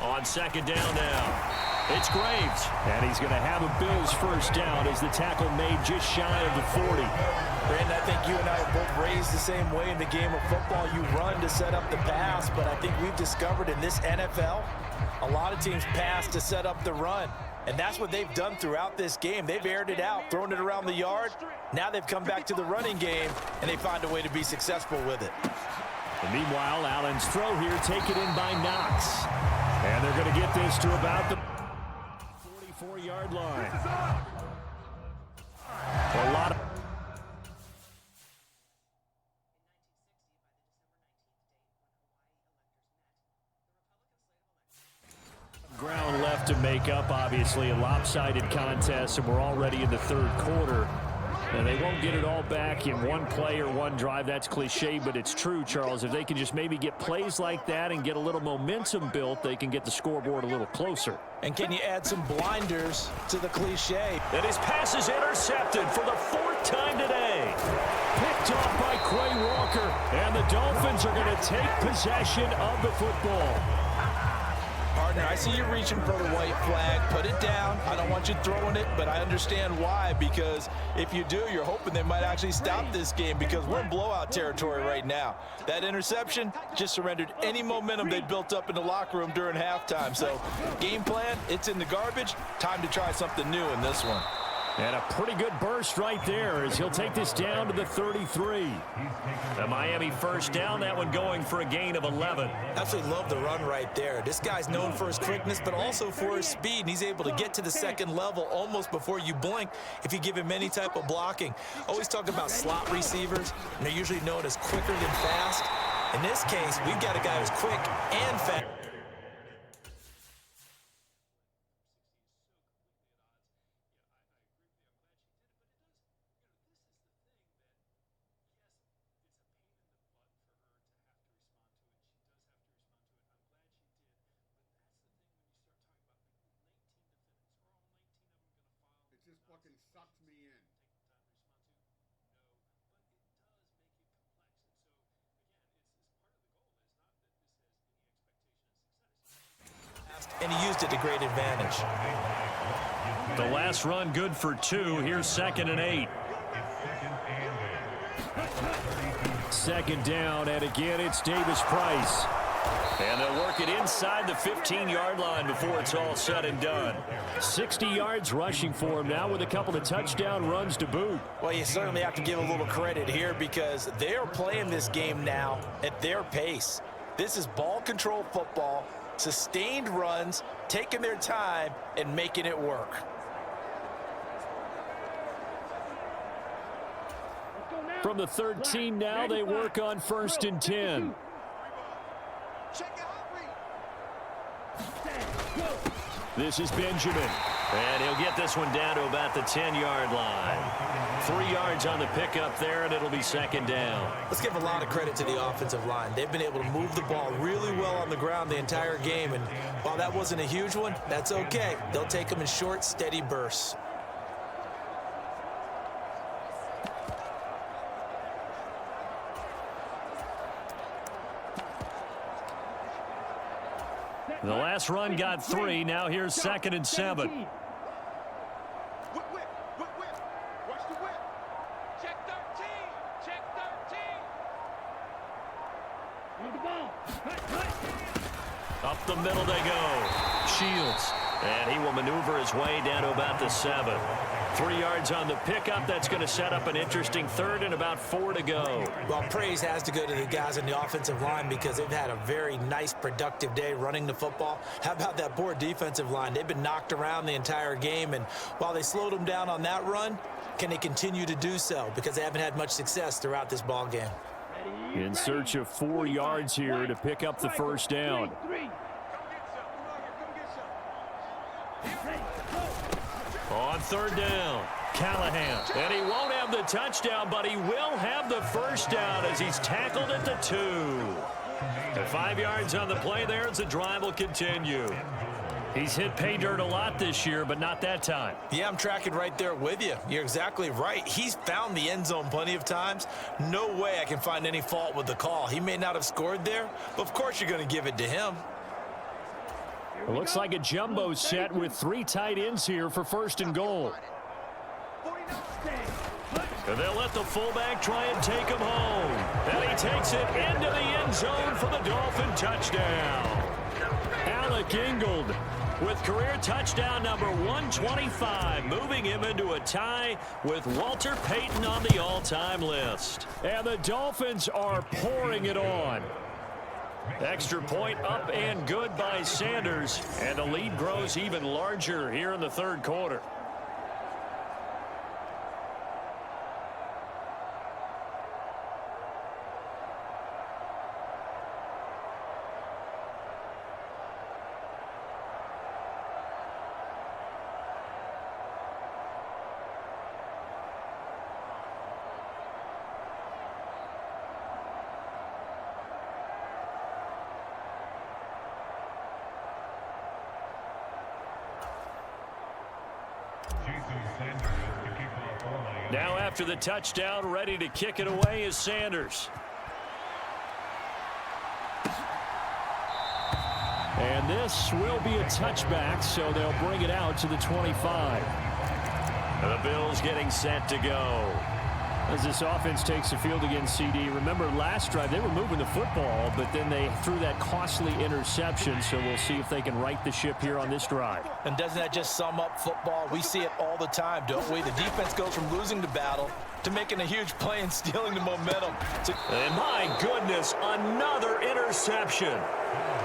On second down now, it's Graves. And he's going to have a Bills first down as the tackle made just shy of the 40. Brandon, I think you and I are both raised the same way in the game of football. You run to set up the pass, but I think we've discovered in this NFL, a lot of teams pass to set up the run. And that's what they've done throughout this game. They've aired it out, thrown it around the yard. Now they've come back to the running game, and they find a way to be successful with it. And meanwhile, Allen's throw here taken in by Knox. And they're going to get this to about the 44-yard line. A lot of ground left to make up, obviously, a lopsided contest, and we're already in the third quarter. And they won't get it all back in one play or one drive. That's cliche, but it's true, Charles. If they can just maybe get plays like that and get a little momentum built, they can get the scoreboard a little closer. And can you add some blinders to the cliche? And his pass is intercepted for the 4th time today. Picked off by Quay Walker. And the Dolphins are going to take possession of the football. Partner, I see you reaching for the white flag. Put it down. I don't want you throwing it, but I understand why, because if you do, you're hoping they might actually stop this game because we're in blowout territory right now. That interception just surrendered any momentum they built up in the locker room during halftime. So game plan, it's in the garbage. Time to try something new in this one. And a pretty good burst right there as he'll take this down to the 33. The Miami first down, that one going for a gain of 11. Absolutely love the run right there. This guy's known for his quickness, but also for his speed, and he's able to get to the second level almost before you blink if you give him any type of blocking. Always talk about slot receivers, and they're usually known as quicker than fast. In this case, we've got a guy who's quick and fast. Just fucking sucked me in. And he used used it to great advantage. The last run good for 2. Here's 2nd and 8. Second down, and again, it's Davis Price. And they'll work it inside the 15-yard line before it's all said and done. 60 yards rushing for him now with a couple of touchdown runs to boot. Well, you certainly have to give a little credit here because they're playing this game now at their pace. This is ball control football, sustained runs, taking their time, and making it work. From the 13 now, they work on 1st and 10. This is Benjamin. And he'll get this one down to about the 10-yard line. 3 yards on the pickup there, and it'll be 2nd down. Let's give a lot of credit to the offensive line. They've been able to move the ball really well on the ground the entire game. And while that wasn't a huge one, that's okay. They'll take them in short, steady bursts. The last run got 3. Now here's 2nd and 7. Whip. Watch the whip. Check 13. Check 13. On the ball. Up the middle they go. Shields. And he will maneuver his way down to about the 7. 3 yards on the pickup. That's going to set up an interesting 3rd and about 4 to go. Well, praise has to go to the guys in the offensive line because they've had a very nice, productive day running the football. How about that poor defensive line? They've been knocked around the entire game, and while they slowed them down on that run, can they continue to do so? Because they haven't had much success throughout this ball game. In search of 4 yards here to pick up the 1st down. On 3rd down, Callahan. And he won't have the touchdown, but he will have the 1st down as he's tackled at the 2. And 5 yards on the play there as the drive will continue. He's hit pay dirt a lot this year, but not that time. Yeah, I'm tracking right there with you. You're exactly right. He's found the end zone plenty of times. No way I can find any fault with the call. He may not have scored there, but of course you're going to give it to him. It looks like a jumbo set with 3 tight ends here for 1st and goal. And they'll let the fullback try and take him home. And he takes it into the end zone for the Dolphin touchdown. Alec Ingold with career touchdown number 125, moving him into a tie with Walter Payton on the all-time list. And the Dolphins are pouring it on. Extra point up and good by Sanders, and the lead grows even larger here in the 3rd quarter. Now after the touchdown, ready to kick it away is Sanders. And this will be a touchback, so they'll bring it out to the 25. The Bills getting set to go. As this offense takes the field against CD, remember last drive they were moving the football, but then they threw that costly interception, so we'll see if they can right the ship here on this drive. And doesn't that just sum up football? We see it all the time, don't we? The defense goes from losing the battle to making a huge play and stealing the momentum. And my goodness, another interception.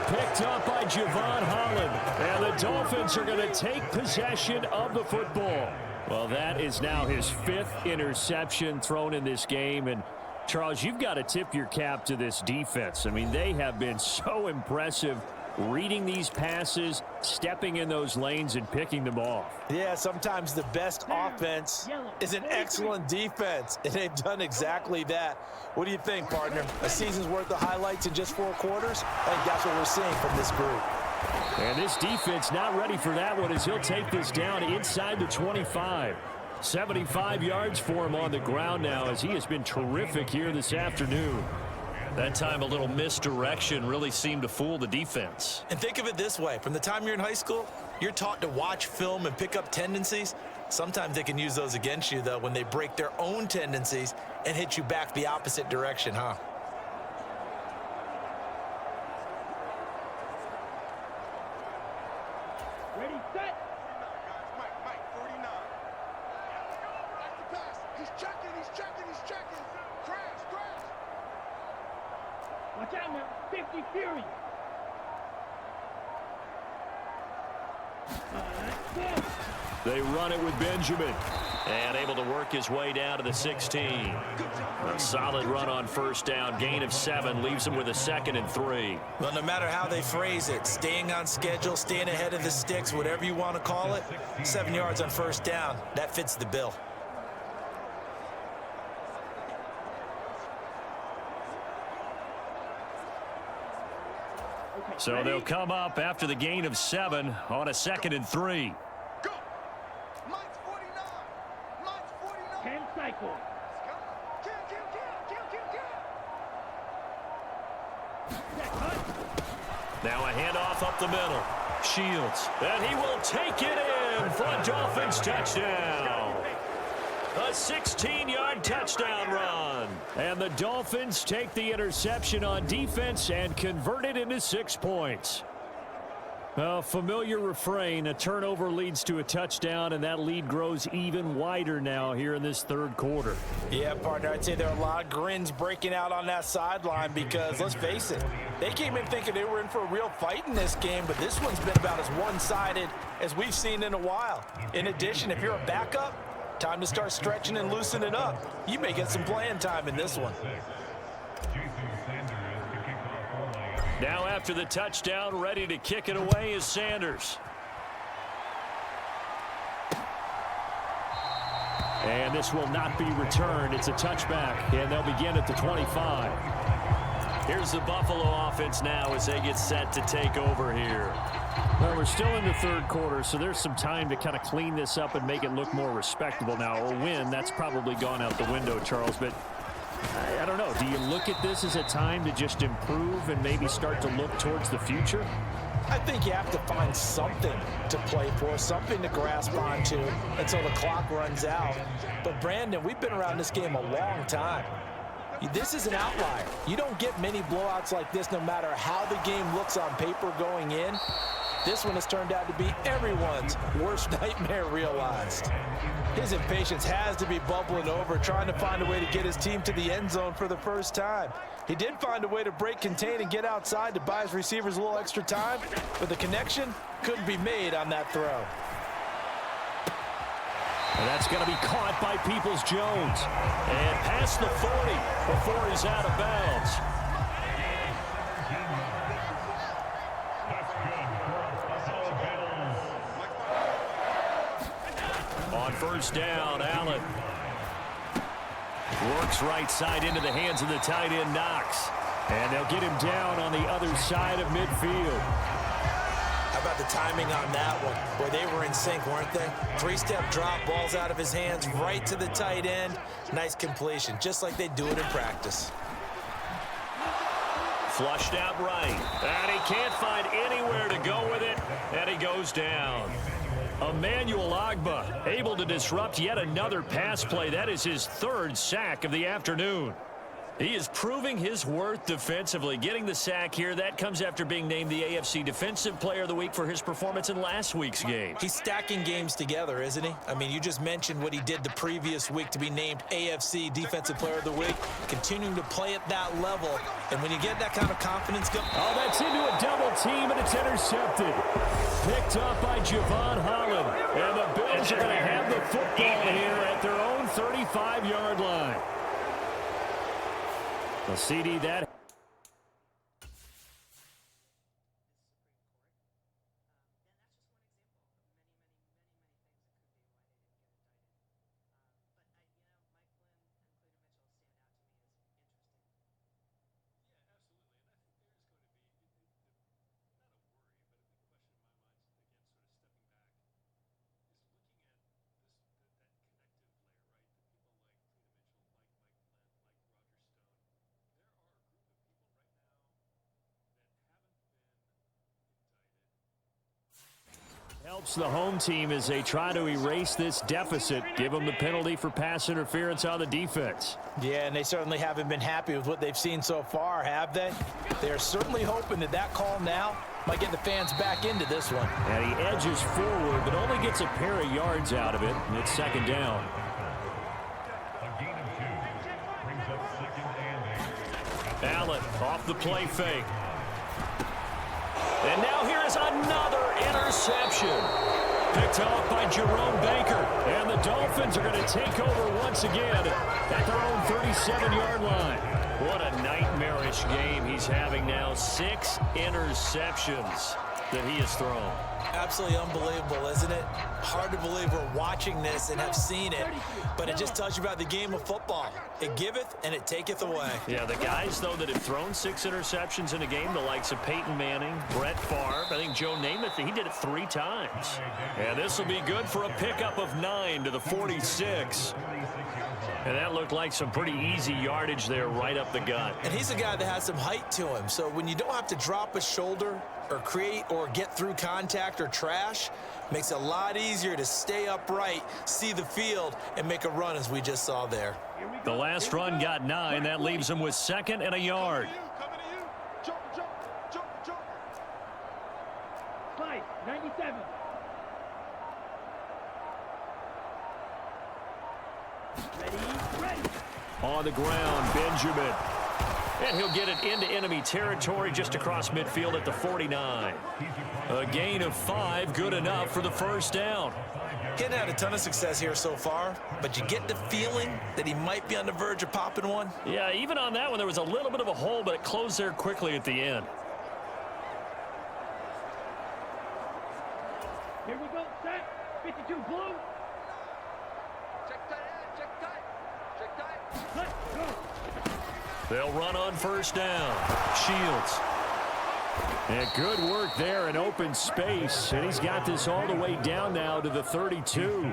Picked up by Javon Holland. And the Dolphins are going to take possession of the football. Well, that is now his 5th interception thrown in this game. And, Charles, you've got to tip your cap to this defense. I mean, they have been so impressive reading these passes, stepping in those lanes, and picking them off. Yeah, sometimes the best offense is an excellent defense, and they've done exactly that. What do you think, partner? A season's worth of highlights in just 4 quarters? I think that's what we're seeing from this group. And this defense not ready for that one as he'll take this down inside the 25. 75 yards for him on the ground now as he has been terrific here this afternoon. That time a little misdirection really seemed to fool the defense. And think of it this way. From the time you're in high school, you're taught to watch film and pick up tendencies. Sometimes they can use those against you, though, when they break their own tendencies and hit you back the opposite direction, huh? Ready, set. Mike, 49. That's the pass. He's checking. Crash. Watch out now. 50 Fury. Go. They run it with Benjamin. And able to work his way down to the 16. A solid run on first down. Gain of 7 leaves him with a 2nd and 3. Well, no matter how they phrase it, staying on schedule, staying ahead of the sticks, whatever you want to call it, 7 yards on first down, that fits the bill. So they'll come up after the gain of 7 on a 2nd and 3. Go. Mike's 49. 10 cycles. Kill. Set, cut. Now a handoff up the middle. Shields. And he will take it in for a Dolphins touchdown. A 16-yard touchdown run. And the Dolphins take the interception on defense and convert it into 6 points. A familiar refrain, a turnover leads to a touchdown, and that lead grows even wider now here in this third quarter. Yeah, partner, I'd say there are a lot of grins breaking out on that sideline because, let's face it, they came in thinking they were in for a real fight in this game, but this one's been about as one-sided as we've seen in a while. In addition, if you're a backup, time to start stretching and loosening up. You may get some playing time in this one. Now after the touchdown, ready to kick it away is Sanders. And this will not be returned. It's a touchback, and they'll begin at the 25. Here's the Buffalo offense now as they get set to take over here. Well, we're still in the third quarter, so there's some time to kind of clean this up and make it look more respectable. Now, a win, that's probably gone out the window, Charles, but I don't know. Do you look at this as a time to just improve and maybe start to look towards the future? I think you have to find something to play for, something to grasp onto until the clock runs out. But, Brandon, we've been around this game a long time. This is an outlier. You don't get many blowouts like this no matter how the game looks on paper going in. This one has turned out to be everyone's worst nightmare realized. His impatience has to be bubbling over, trying to find a way to get his team to the end zone for the first time. He did find a way to break, contain, and get outside to buy his receivers a little extra time, but the connection couldn't be made on that throw. And that's going to be caught by Peoples-Jones. And past the 40 before he's out of bounds. On first down, Allen works right side into the hands of the tight end, Knox. And they'll get him down on the other side of midfield. How about the timing on that one? Boy, they were in sync, weren't they? 3-step drop, balls out of his hands, right to the tight end. Nice completion, just like they do it in practice. Flushed out right. And he can't find anywhere to go with it. And he goes down. Emmanuel Ogbah able to disrupt yet another pass play. That is his 3rd sack of the afternoon. He is proving his worth defensively. Getting the sack here, that comes after being named the AFC Defensive Player of the Week for his performance in last week's game. He's stacking games together, isn't he? I mean, you just mentioned what he did the previous week to be named AFC Defensive Player of the Week, continuing to play at that level. And when you get that kind of confidence going... Oh, that's into a double team, and it's intercepted. Picked up by Javon Holland. And the Bills are going to have the football here at their own 35-yard line. The CD that... Helps the home team as they try to erase this deficit, give them the penalty for pass interference on the defense. Yeah, and they certainly haven't been happy with what they've seen so far, have they? They're certainly hoping that that call now might get the fans back into this one. And he edges forward, but only gets a pair of yards out of it, and it's second down. Allen off the play fake. And now here is another interception. Picked off by Jerome Baker. And the Dolphins are going to take over once again at their own 37-yard line. What a nightmarish game he's having now. 6 interceptions that he has thrown. Absolutely unbelievable, isn't it? Hard to believe we're watching this and have seen it, but it just tells you about the game of football. It giveth and it taketh away. Yeah, the guys, though, that have thrown 6 interceptions in a game, the likes of Peyton Manning, Brett Favre, I think Joe Namath, he did it 3 times. And this will be good for a pickup of 9 to the 46. And that looked like some pretty easy yardage there right up the gut. And he's a guy that has some height to him, so when you don't have to drop a shoulder or create or get through contact or trash, makes it a lot easier to stay upright, see the field, and make a run as we just saw there. The last run got 9. That leaves him with 2nd and a yard. Slice, 97. Ready. On the ground, Benjamin. And he'll get it into enemy territory just across midfield at the 49. A gain of 5, good enough for the first down. Hadn't had a ton of success here so far, but you get the feeling that he might be on the verge of popping one. Yeah, even on that one, there was a little bit of a hole, but it closed there quickly at the end. Here we go, set. 52 blue. Check tight. Let's go. They'll run on first down. Shields. And good work there in open space. And he's got this all the way down now to the 32.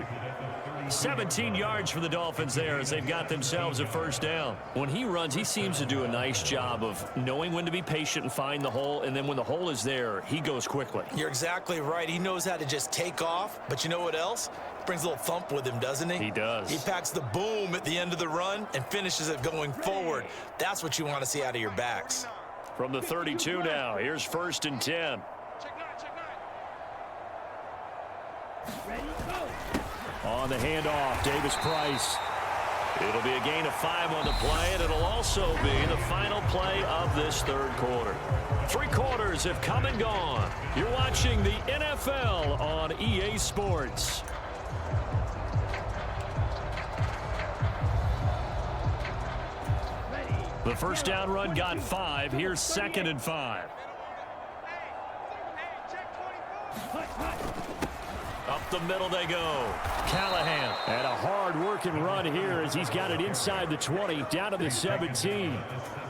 17 yards for the Dolphins there as they've got themselves a first down. When he runs, he seems to do a nice job of knowing when to be patient and find the hole. And then when the hole is there, he goes quickly. You're exactly right. He knows how to just take off. But you know what else? Brings a little thump with him, doesn't he? He does. He packs the boom at the end of the run and finishes it going forward. That's what you want to see out of your backs. From the 32 now, here's 1st and 10. Ready, go. On the handoff, Davis Price. It'll be a gain of 5 on the play, and it'll also be the final play of this third quarter. 3 quarters have come and gone. You're watching the NFL on EA Sports. The first down run got 5. Here's 2nd and 5. Up the middle they go. Callahan. And a hard-working run here as he's got it inside the 20, down to the 17.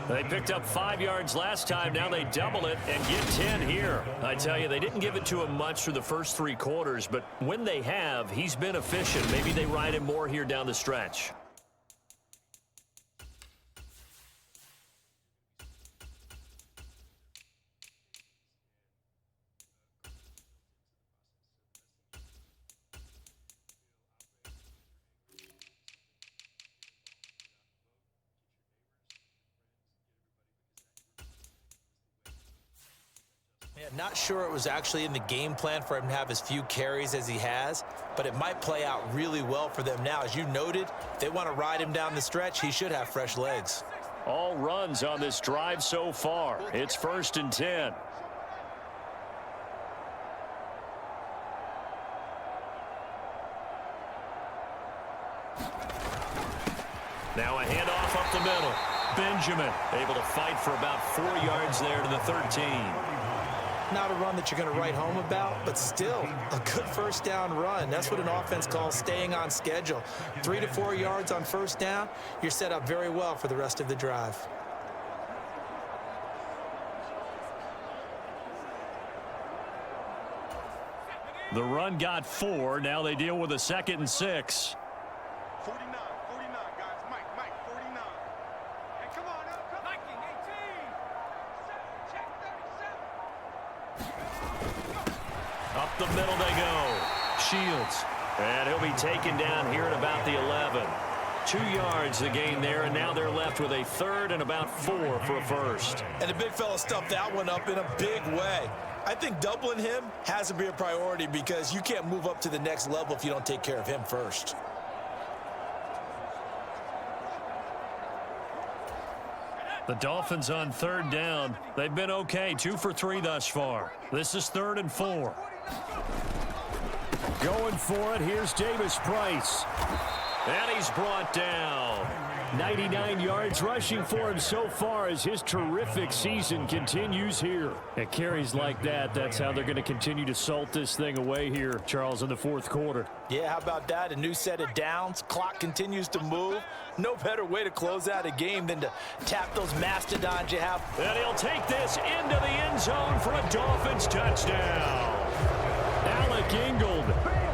They picked up 5 yards last time. Now they double it and get 10 here. I tell you, they didn't give it to him much for the first 3 quarters, but when they have, he's been efficient. Maybe they ride him more here down the stretch. Yeah, not sure it was actually in the game plan for him to have as few carries as he has, but it might play out really well for them now. As you noted, if they want to ride him down the stretch, he should have fresh legs. All runs on this drive so far. It's 1st and 10. Now a handoff up the middle. Benjamin able to fight for about 4 yards there to the 13. Not a run that you're going to write home about, but still a good first down run. That's what an offense calls staying on schedule. 3 to 4 yards on first down, you're set up very well for the rest of the drive. The run got 4. Now they deal with a 2nd and 6. 49, guys. Mike, 49. Hey, come on, come on. Mike, 18. Check 37. Up the middle they go. Shields. And he'll be taken down here at about the 11. 2 yards the gain there, and now they're left with a third and about 4 for a first. And the big fella stuffed that one up in a big way. I think doubling him has to be a priority because you can't move up to the next level if you don't take care of him first. The Dolphins on third down. They've been okay, 2 for 3 thus far. This is 3rd and 4. Going for it, here's Davis Price. And he's brought down. 99 yards rushing for him so far as his terrific season continues here. At carries like that, that's how they're going to continue to salt this thing away here, Charles, in the fourth quarter. Yeah, how about that? A new set of downs. Clock continues to move. No better way to close out a game than to tap those mastodons you have. And he'll take this into the end zone for a Dolphins touchdown. Alec Ingold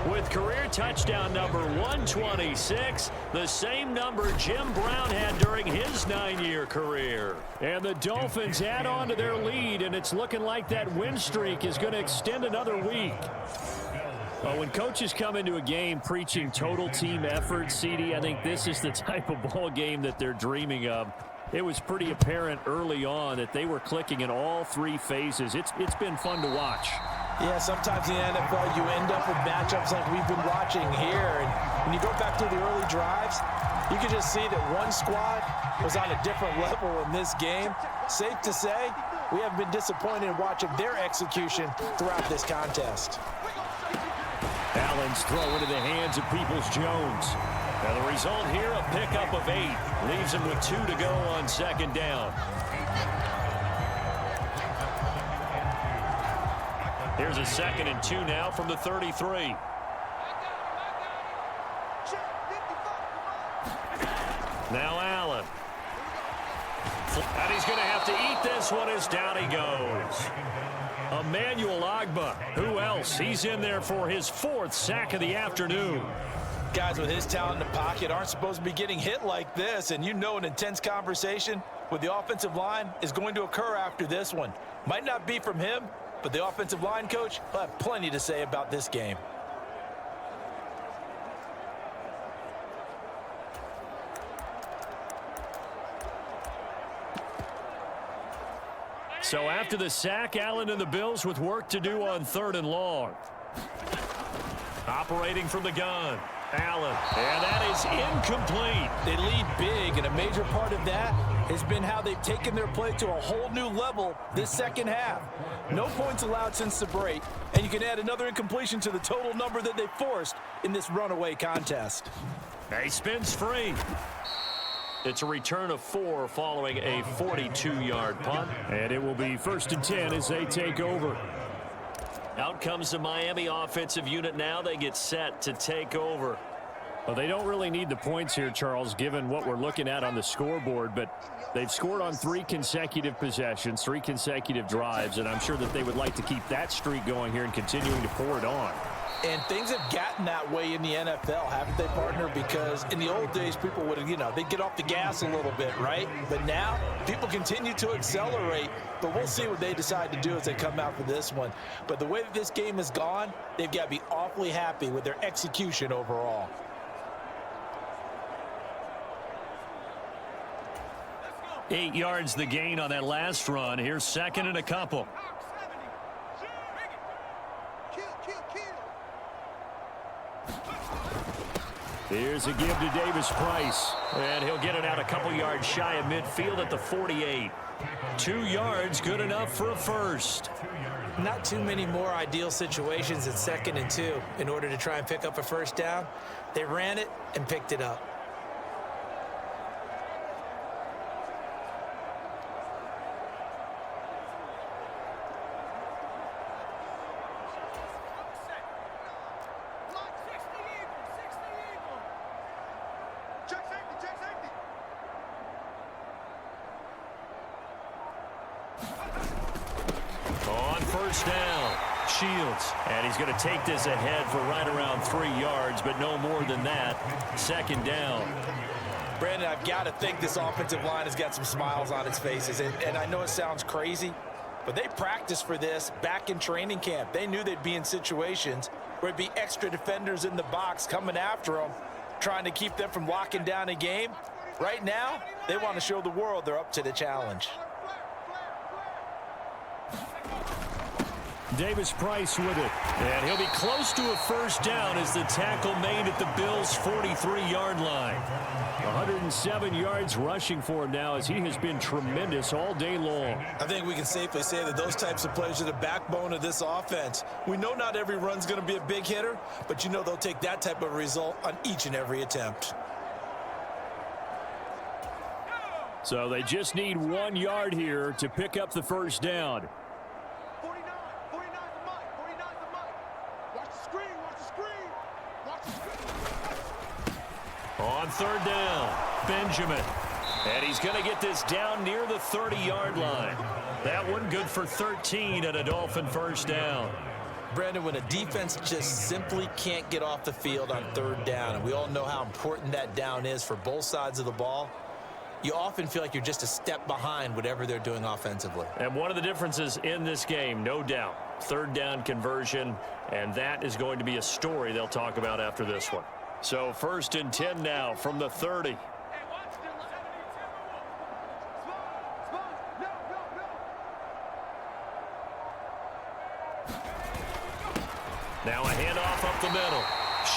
with career touchdown number 126, the same number Jim Brown had during his 9-year career. And the Dolphins add on to their lead, and it's looking like that win streak is going to extend another week. Well, when coaches come into a game preaching total team effort, CD, I think this is the type of ball game that they're dreaming of. It was pretty apparent early on that they were clicking in all 3 phases. It's been fun to watch. Yeah, sometimes in the NFL you end up with matchups like we've been watching here. And when you go back to the early drives, you can just see that one squad was on a different level in this game. Safe to say, we have been disappointed in watching their execution throughout this contest. Allen's throw into the hands of Peoples-Jones. And the result here, a pickup of 8. Leaves him with 2 to go on second down. Here's a 2nd and 2 now from the 33. Now Allen. And he's going to have to eat this one as down he goes. Emmanuel Ogbah. Who else? He's in there for his 4th sack of the afternoon. Guys with his talent in the pocket aren't supposed to be getting hit like this, and you know an intense conversation with the offensive line is going to occur after this one. Might not be from him, but the offensive line coach will have plenty to say about this game. So after the sack, Allen and the Bills with work to do on 3rd and long. Operating from the gun. Allen, and that is incomplete. They lead big, and a major part of that has been how they've taken their play to a whole new level this second half. No points allowed since the break, and you can add another incompletion to the total number that they forced in this runaway contest. He spins free. It's a return of 4 following a 42-yard punt. And it will be 1st and 10 as they take over. Out comes the Miami offensive unit now. They get set to take over. Well, they don't really need the points here, Charles, given what we're looking at on the scoreboard, but they've scored on 3 consecutive possessions, 3 consecutive drives, and I'm sure that they would like to keep that streak going here and continuing to pour it on. And things have gotten that way in the NFL, haven't they, partner? Because in the old days, people would, they'd get off the gas a little bit, right? But now, people continue to accelerate. But we'll see what they decide to do as they come out for this one. But the way that this game has gone, they've got to be awfully happy with their execution overall. Go. 8 yards the gain on that last run. Here's 2nd and a couple. Here's a give to Davis Price. And he'll get it out a couple yards shy of midfield at the 48. 2 yards, good enough for a first. Not too many more ideal situations at 2nd and 2 in order to try and pick up a first down. They ran it and picked it up. Down. Shields. And he's going to take this ahead for right around 3 yards, but no more than that. 2nd down. Brandon, I've got to think this offensive line has got some smiles on its faces. And I know it sounds crazy, But they practiced for this back in training camp. They knew they'd be in situations where it'd be extra defenders in the box coming after them, trying to keep them from locking down a game. Right now, they want to show the world they're up to the challenge. Davis Price with it. And he'll be close to a first down as the tackle made at the Bills' 43-yard line. 107 yards rushing for him now as he has been tremendous all day long. I think we can safely say that those types of players are the backbone of this offense. We know not every run's going to be a big hitter, but you know they'll take that type of result on each and every attempt. So they just need 1 yard here to pick up the first down. 49's the mic. 49's the mic. Watch the screen. Watch the screen. Watch the screen. On third down, Benjamin. And he's going to get this down near the 30-yard line. That one good for 13 and a Dolphin first down. Brandon, when a defense just simply can't get off the field on third down, and we all know how important that down is for both sides of the ball, you often feel like you're just a step behind whatever they're doing offensively. And one of the differences in this game, no doubt, third down conversion, and that is going to be a story they'll talk about after this one. So 1st and 10 now from the 30. Now a handoff up the middle.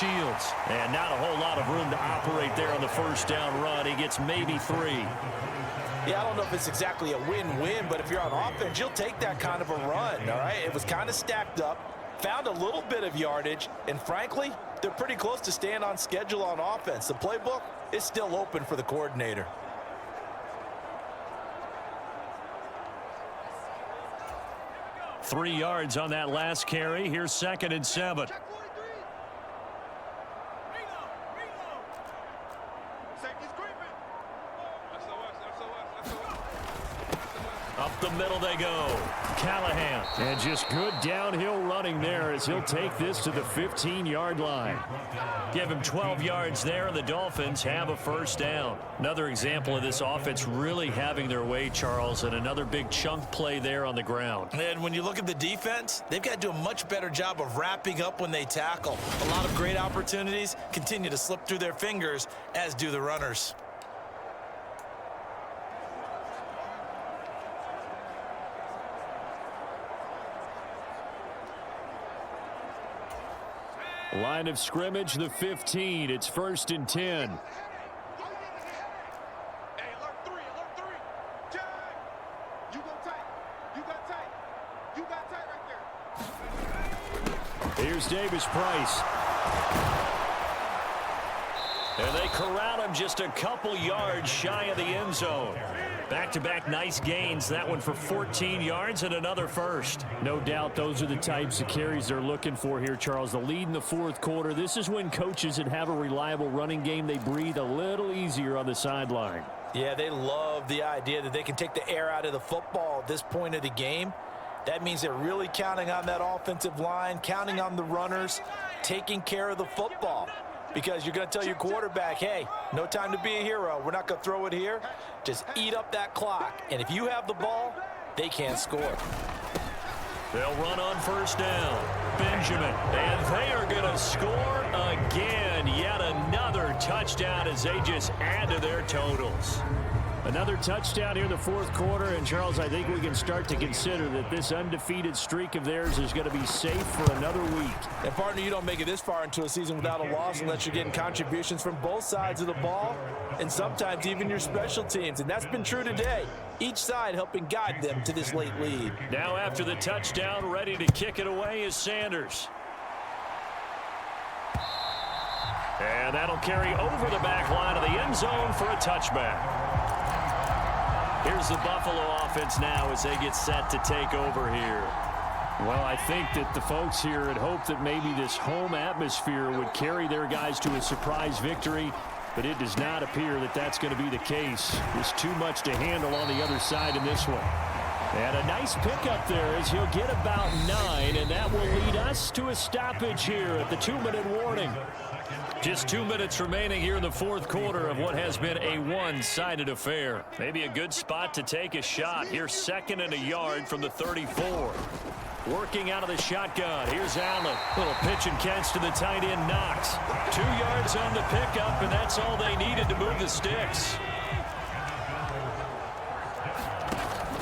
Shields. And not a whole lot of room to operate there on the first down run. He gets maybe 3. Yeah, I don't know if it's exactly a win-win, but if you're on offense, you'll take that kind of a run, all right? It was kind of stacked up, found a little bit of yardage, and frankly, they're pretty close to staying on schedule on offense. The playbook is still open for the coordinator. Three yards on that last carry. Here's 2nd and 7. Check 43. Reload. Safety's creeping. Up the middle they go. Callahan. And just good downhill running there as he'll take this to the 15-yard line. Give him 12 yards there, and the Dolphins have a first down. Another example of this offense really having their way, Charles, and another big chunk play there on the ground. And when you look at the defense, they've got to do a much better job of wrapping up when they tackle. A lot of great opportunities continue to slip through their fingers, as do the runners. Line of scrimmage, the 15. It's 1st and 10. Hey, alert 3. Check. You go tight. You got tight right there. Here's Davis Price. And they corral him just a couple yards shy of the end zone. Back-to-back nice gains. That one for 14 yards and another first. No doubt those are the types of carries they're looking for here, Charles. The lead in the fourth quarter. This is when coaches that have a reliable running game, they breathe a little easier on the sideline. Yeah, they love the idea that they can take the air out of the football at this point of the game. That means they're really counting on that offensive line, counting on the runners, taking care of the football. Because you're going to tell your quarterback, hey, no time to be a hero. We're not going to throw it here. Just eat up that clock. And if you have the ball, they can't score. They'll run on first down. Benjamin. And they are going to score again. Yet another touchdown as they just add to their totals. Another touchdown here in the fourth quarter. And, Charles, I think we can start to consider that this undefeated streak of theirs is going to be safe for another week. And, partner, you don't make it this far into a season without a loss unless you're getting contributions from both sides of the ball and sometimes even your special teams. And that's been true today. Each side helping guide them to this late lead. Now after the touchdown, ready to kick it away is Sanders. And that'll carry over the back line of the end zone for a touchback. Here's the Buffalo offense now as they get set to take over here. Well, I think that the folks here had hoped that maybe this home atmosphere would carry their guys to a surprise victory, but it does not appear that that's going to be the case. There's too much to handle on the other side in this one. And a nice pickup there as he'll get about 9, and that will lead us to a stoppage here at the 2-minute warning. Just 2 minutes remaining here in the fourth quarter of what has been a one-sided affair. Maybe a good spot to take a shot. Here's 2nd and a yard from the 34. Working out of the shotgun. Here's Allen. Little pitch and catch to the tight end, Knox. 2 yards on the pickup, and that's all they needed to move the sticks.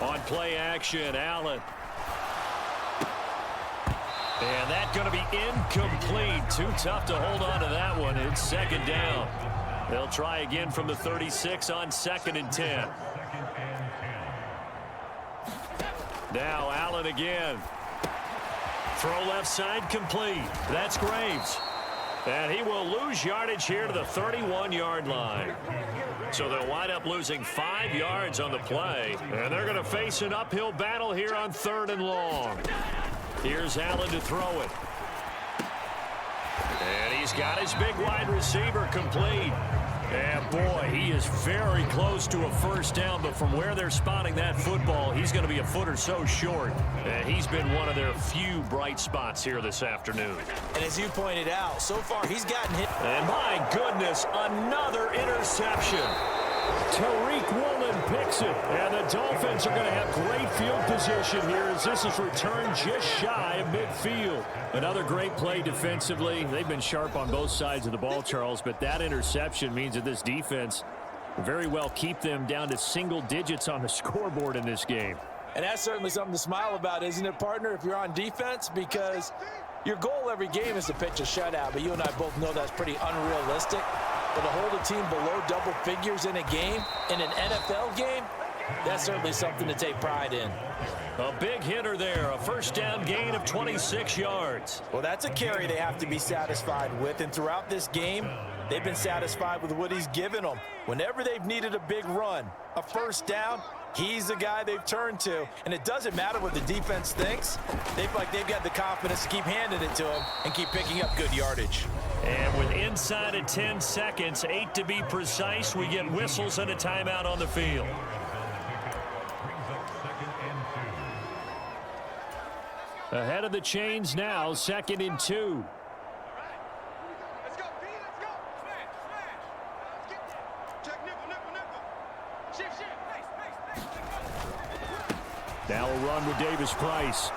On play action, Allen. And that's going to be incomplete. Too tough to hold on to that one. It's 2nd down. They'll try again from the 36 on 2nd and 10. Now Allen again. Throw left side complete. That's Graves. And he will lose yardage here to the 31-yard line. So they'll wind up losing 5 yards on the play. And they're going to face an uphill battle here on 3rd and long. Here's Allen to throw it. And he's got his big wide receiver complete. And boy, he is very close to a first down, but from where they're spotting that football, he's going to be a foot or so short. And he's been one of their few bright spots here this afternoon. And as you pointed out, so far he's gotten hit. And my goodness, another interception. Tariq Woolen picks it, and the Dolphins are going to have great field position here as this is returned just shy of midfield. Another great play defensively. They've been sharp on both sides of the ball, Charles, but that interception means that this defense very well keep them down to single digits on the scoreboard in this game. And that's certainly something to smile about, isn't it, partner, if you're on defense? Because your goal every game is to pitch a shutout, but you and I both know that's pretty unrealistic. But to hold a team below double figures in a game, in an NFL game, that's certainly something to take pride in. A big hitter there, a first down gain of 26 yards. Well, that's a carry they have to be satisfied with, and throughout this game, they've been satisfied with what he's given them. Whenever they've needed a big run, a first down, he's the guy they've turned to. And it doesn't matter what the defense thinks. They've got the confidence to keep handing it to him and keep picking up good yardage. And with inside of 10 seconds, 8 to be precise, we get whistles and a timeout on the field. Ahead of the chains now, 2nd and 2. Let's go, B, let's go. Smash, smash. Let's get that. Check nipple, nipple, nipple. Shift, shift. Now a run with Davis Price.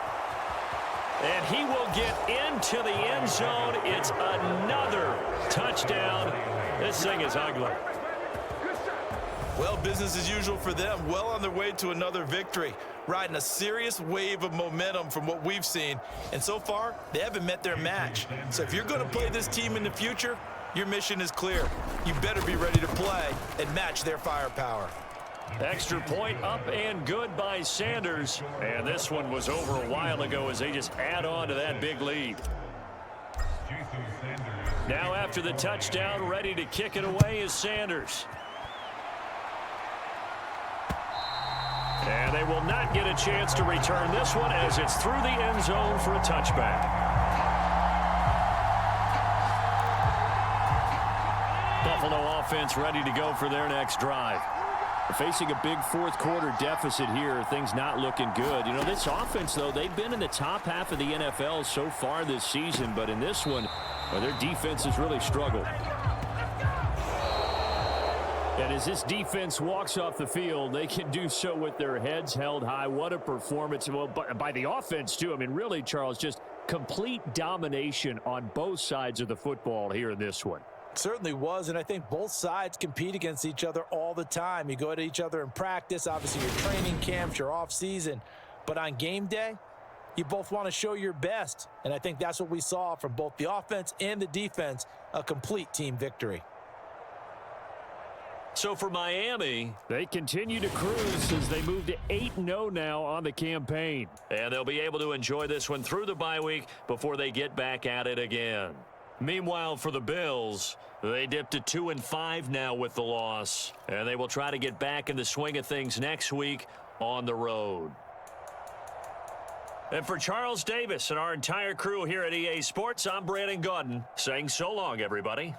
And he will get into the end zone. It's another touchdown. This thing is ugly. Well, business as usual for them. Well on their way to another victory. Riding a serious wave of momentum from what we've seen. And so far, they haven't met their match. So if you're going to play this team in the future, your mission is clear. You better be ready to play and match their firepower. Extra point up and good by Sanders. And this one was over a while ago as they just add on to that big lead. Now after the touchdown, ready to kick it away is Sanders. And they will not get a chance to return this one as it's through the end zone for a touchback. Buffalo offense ready to go for their next drive. Facing a big fourth quarter deficit here, things not looking good. You know, this offense, though, they've been in the top half of the NFL so far this season, but in this one, well, their defense has really struggled. And as this defense walks off the field, they can do so with their heads held high. What a performance. Well, by the offense, too. I mean, really, Charles, just complete domination on both sides of the football here in this one. Certainly was, and I think both sides compete against each other all the time. You go at each other in practice, obviously your training camps, your off-season, but on game day, you both want to show your best, and I think that's what we saw from both the offense and the defense, a complete team victory. So for Miami, they continue to cruise as they move to 8-0 now on the campaign. And they'll be able to enjoy this one through the bye week before they get back at it again. Meanwhile, for the Bills, they dipped to 2-5 now with the loss. And they will try to get back in the swing of things next week on the road. And for Charles Davis and our entire crew here at EA Sports, I'm Brandon Gaudin saying so long, everybody.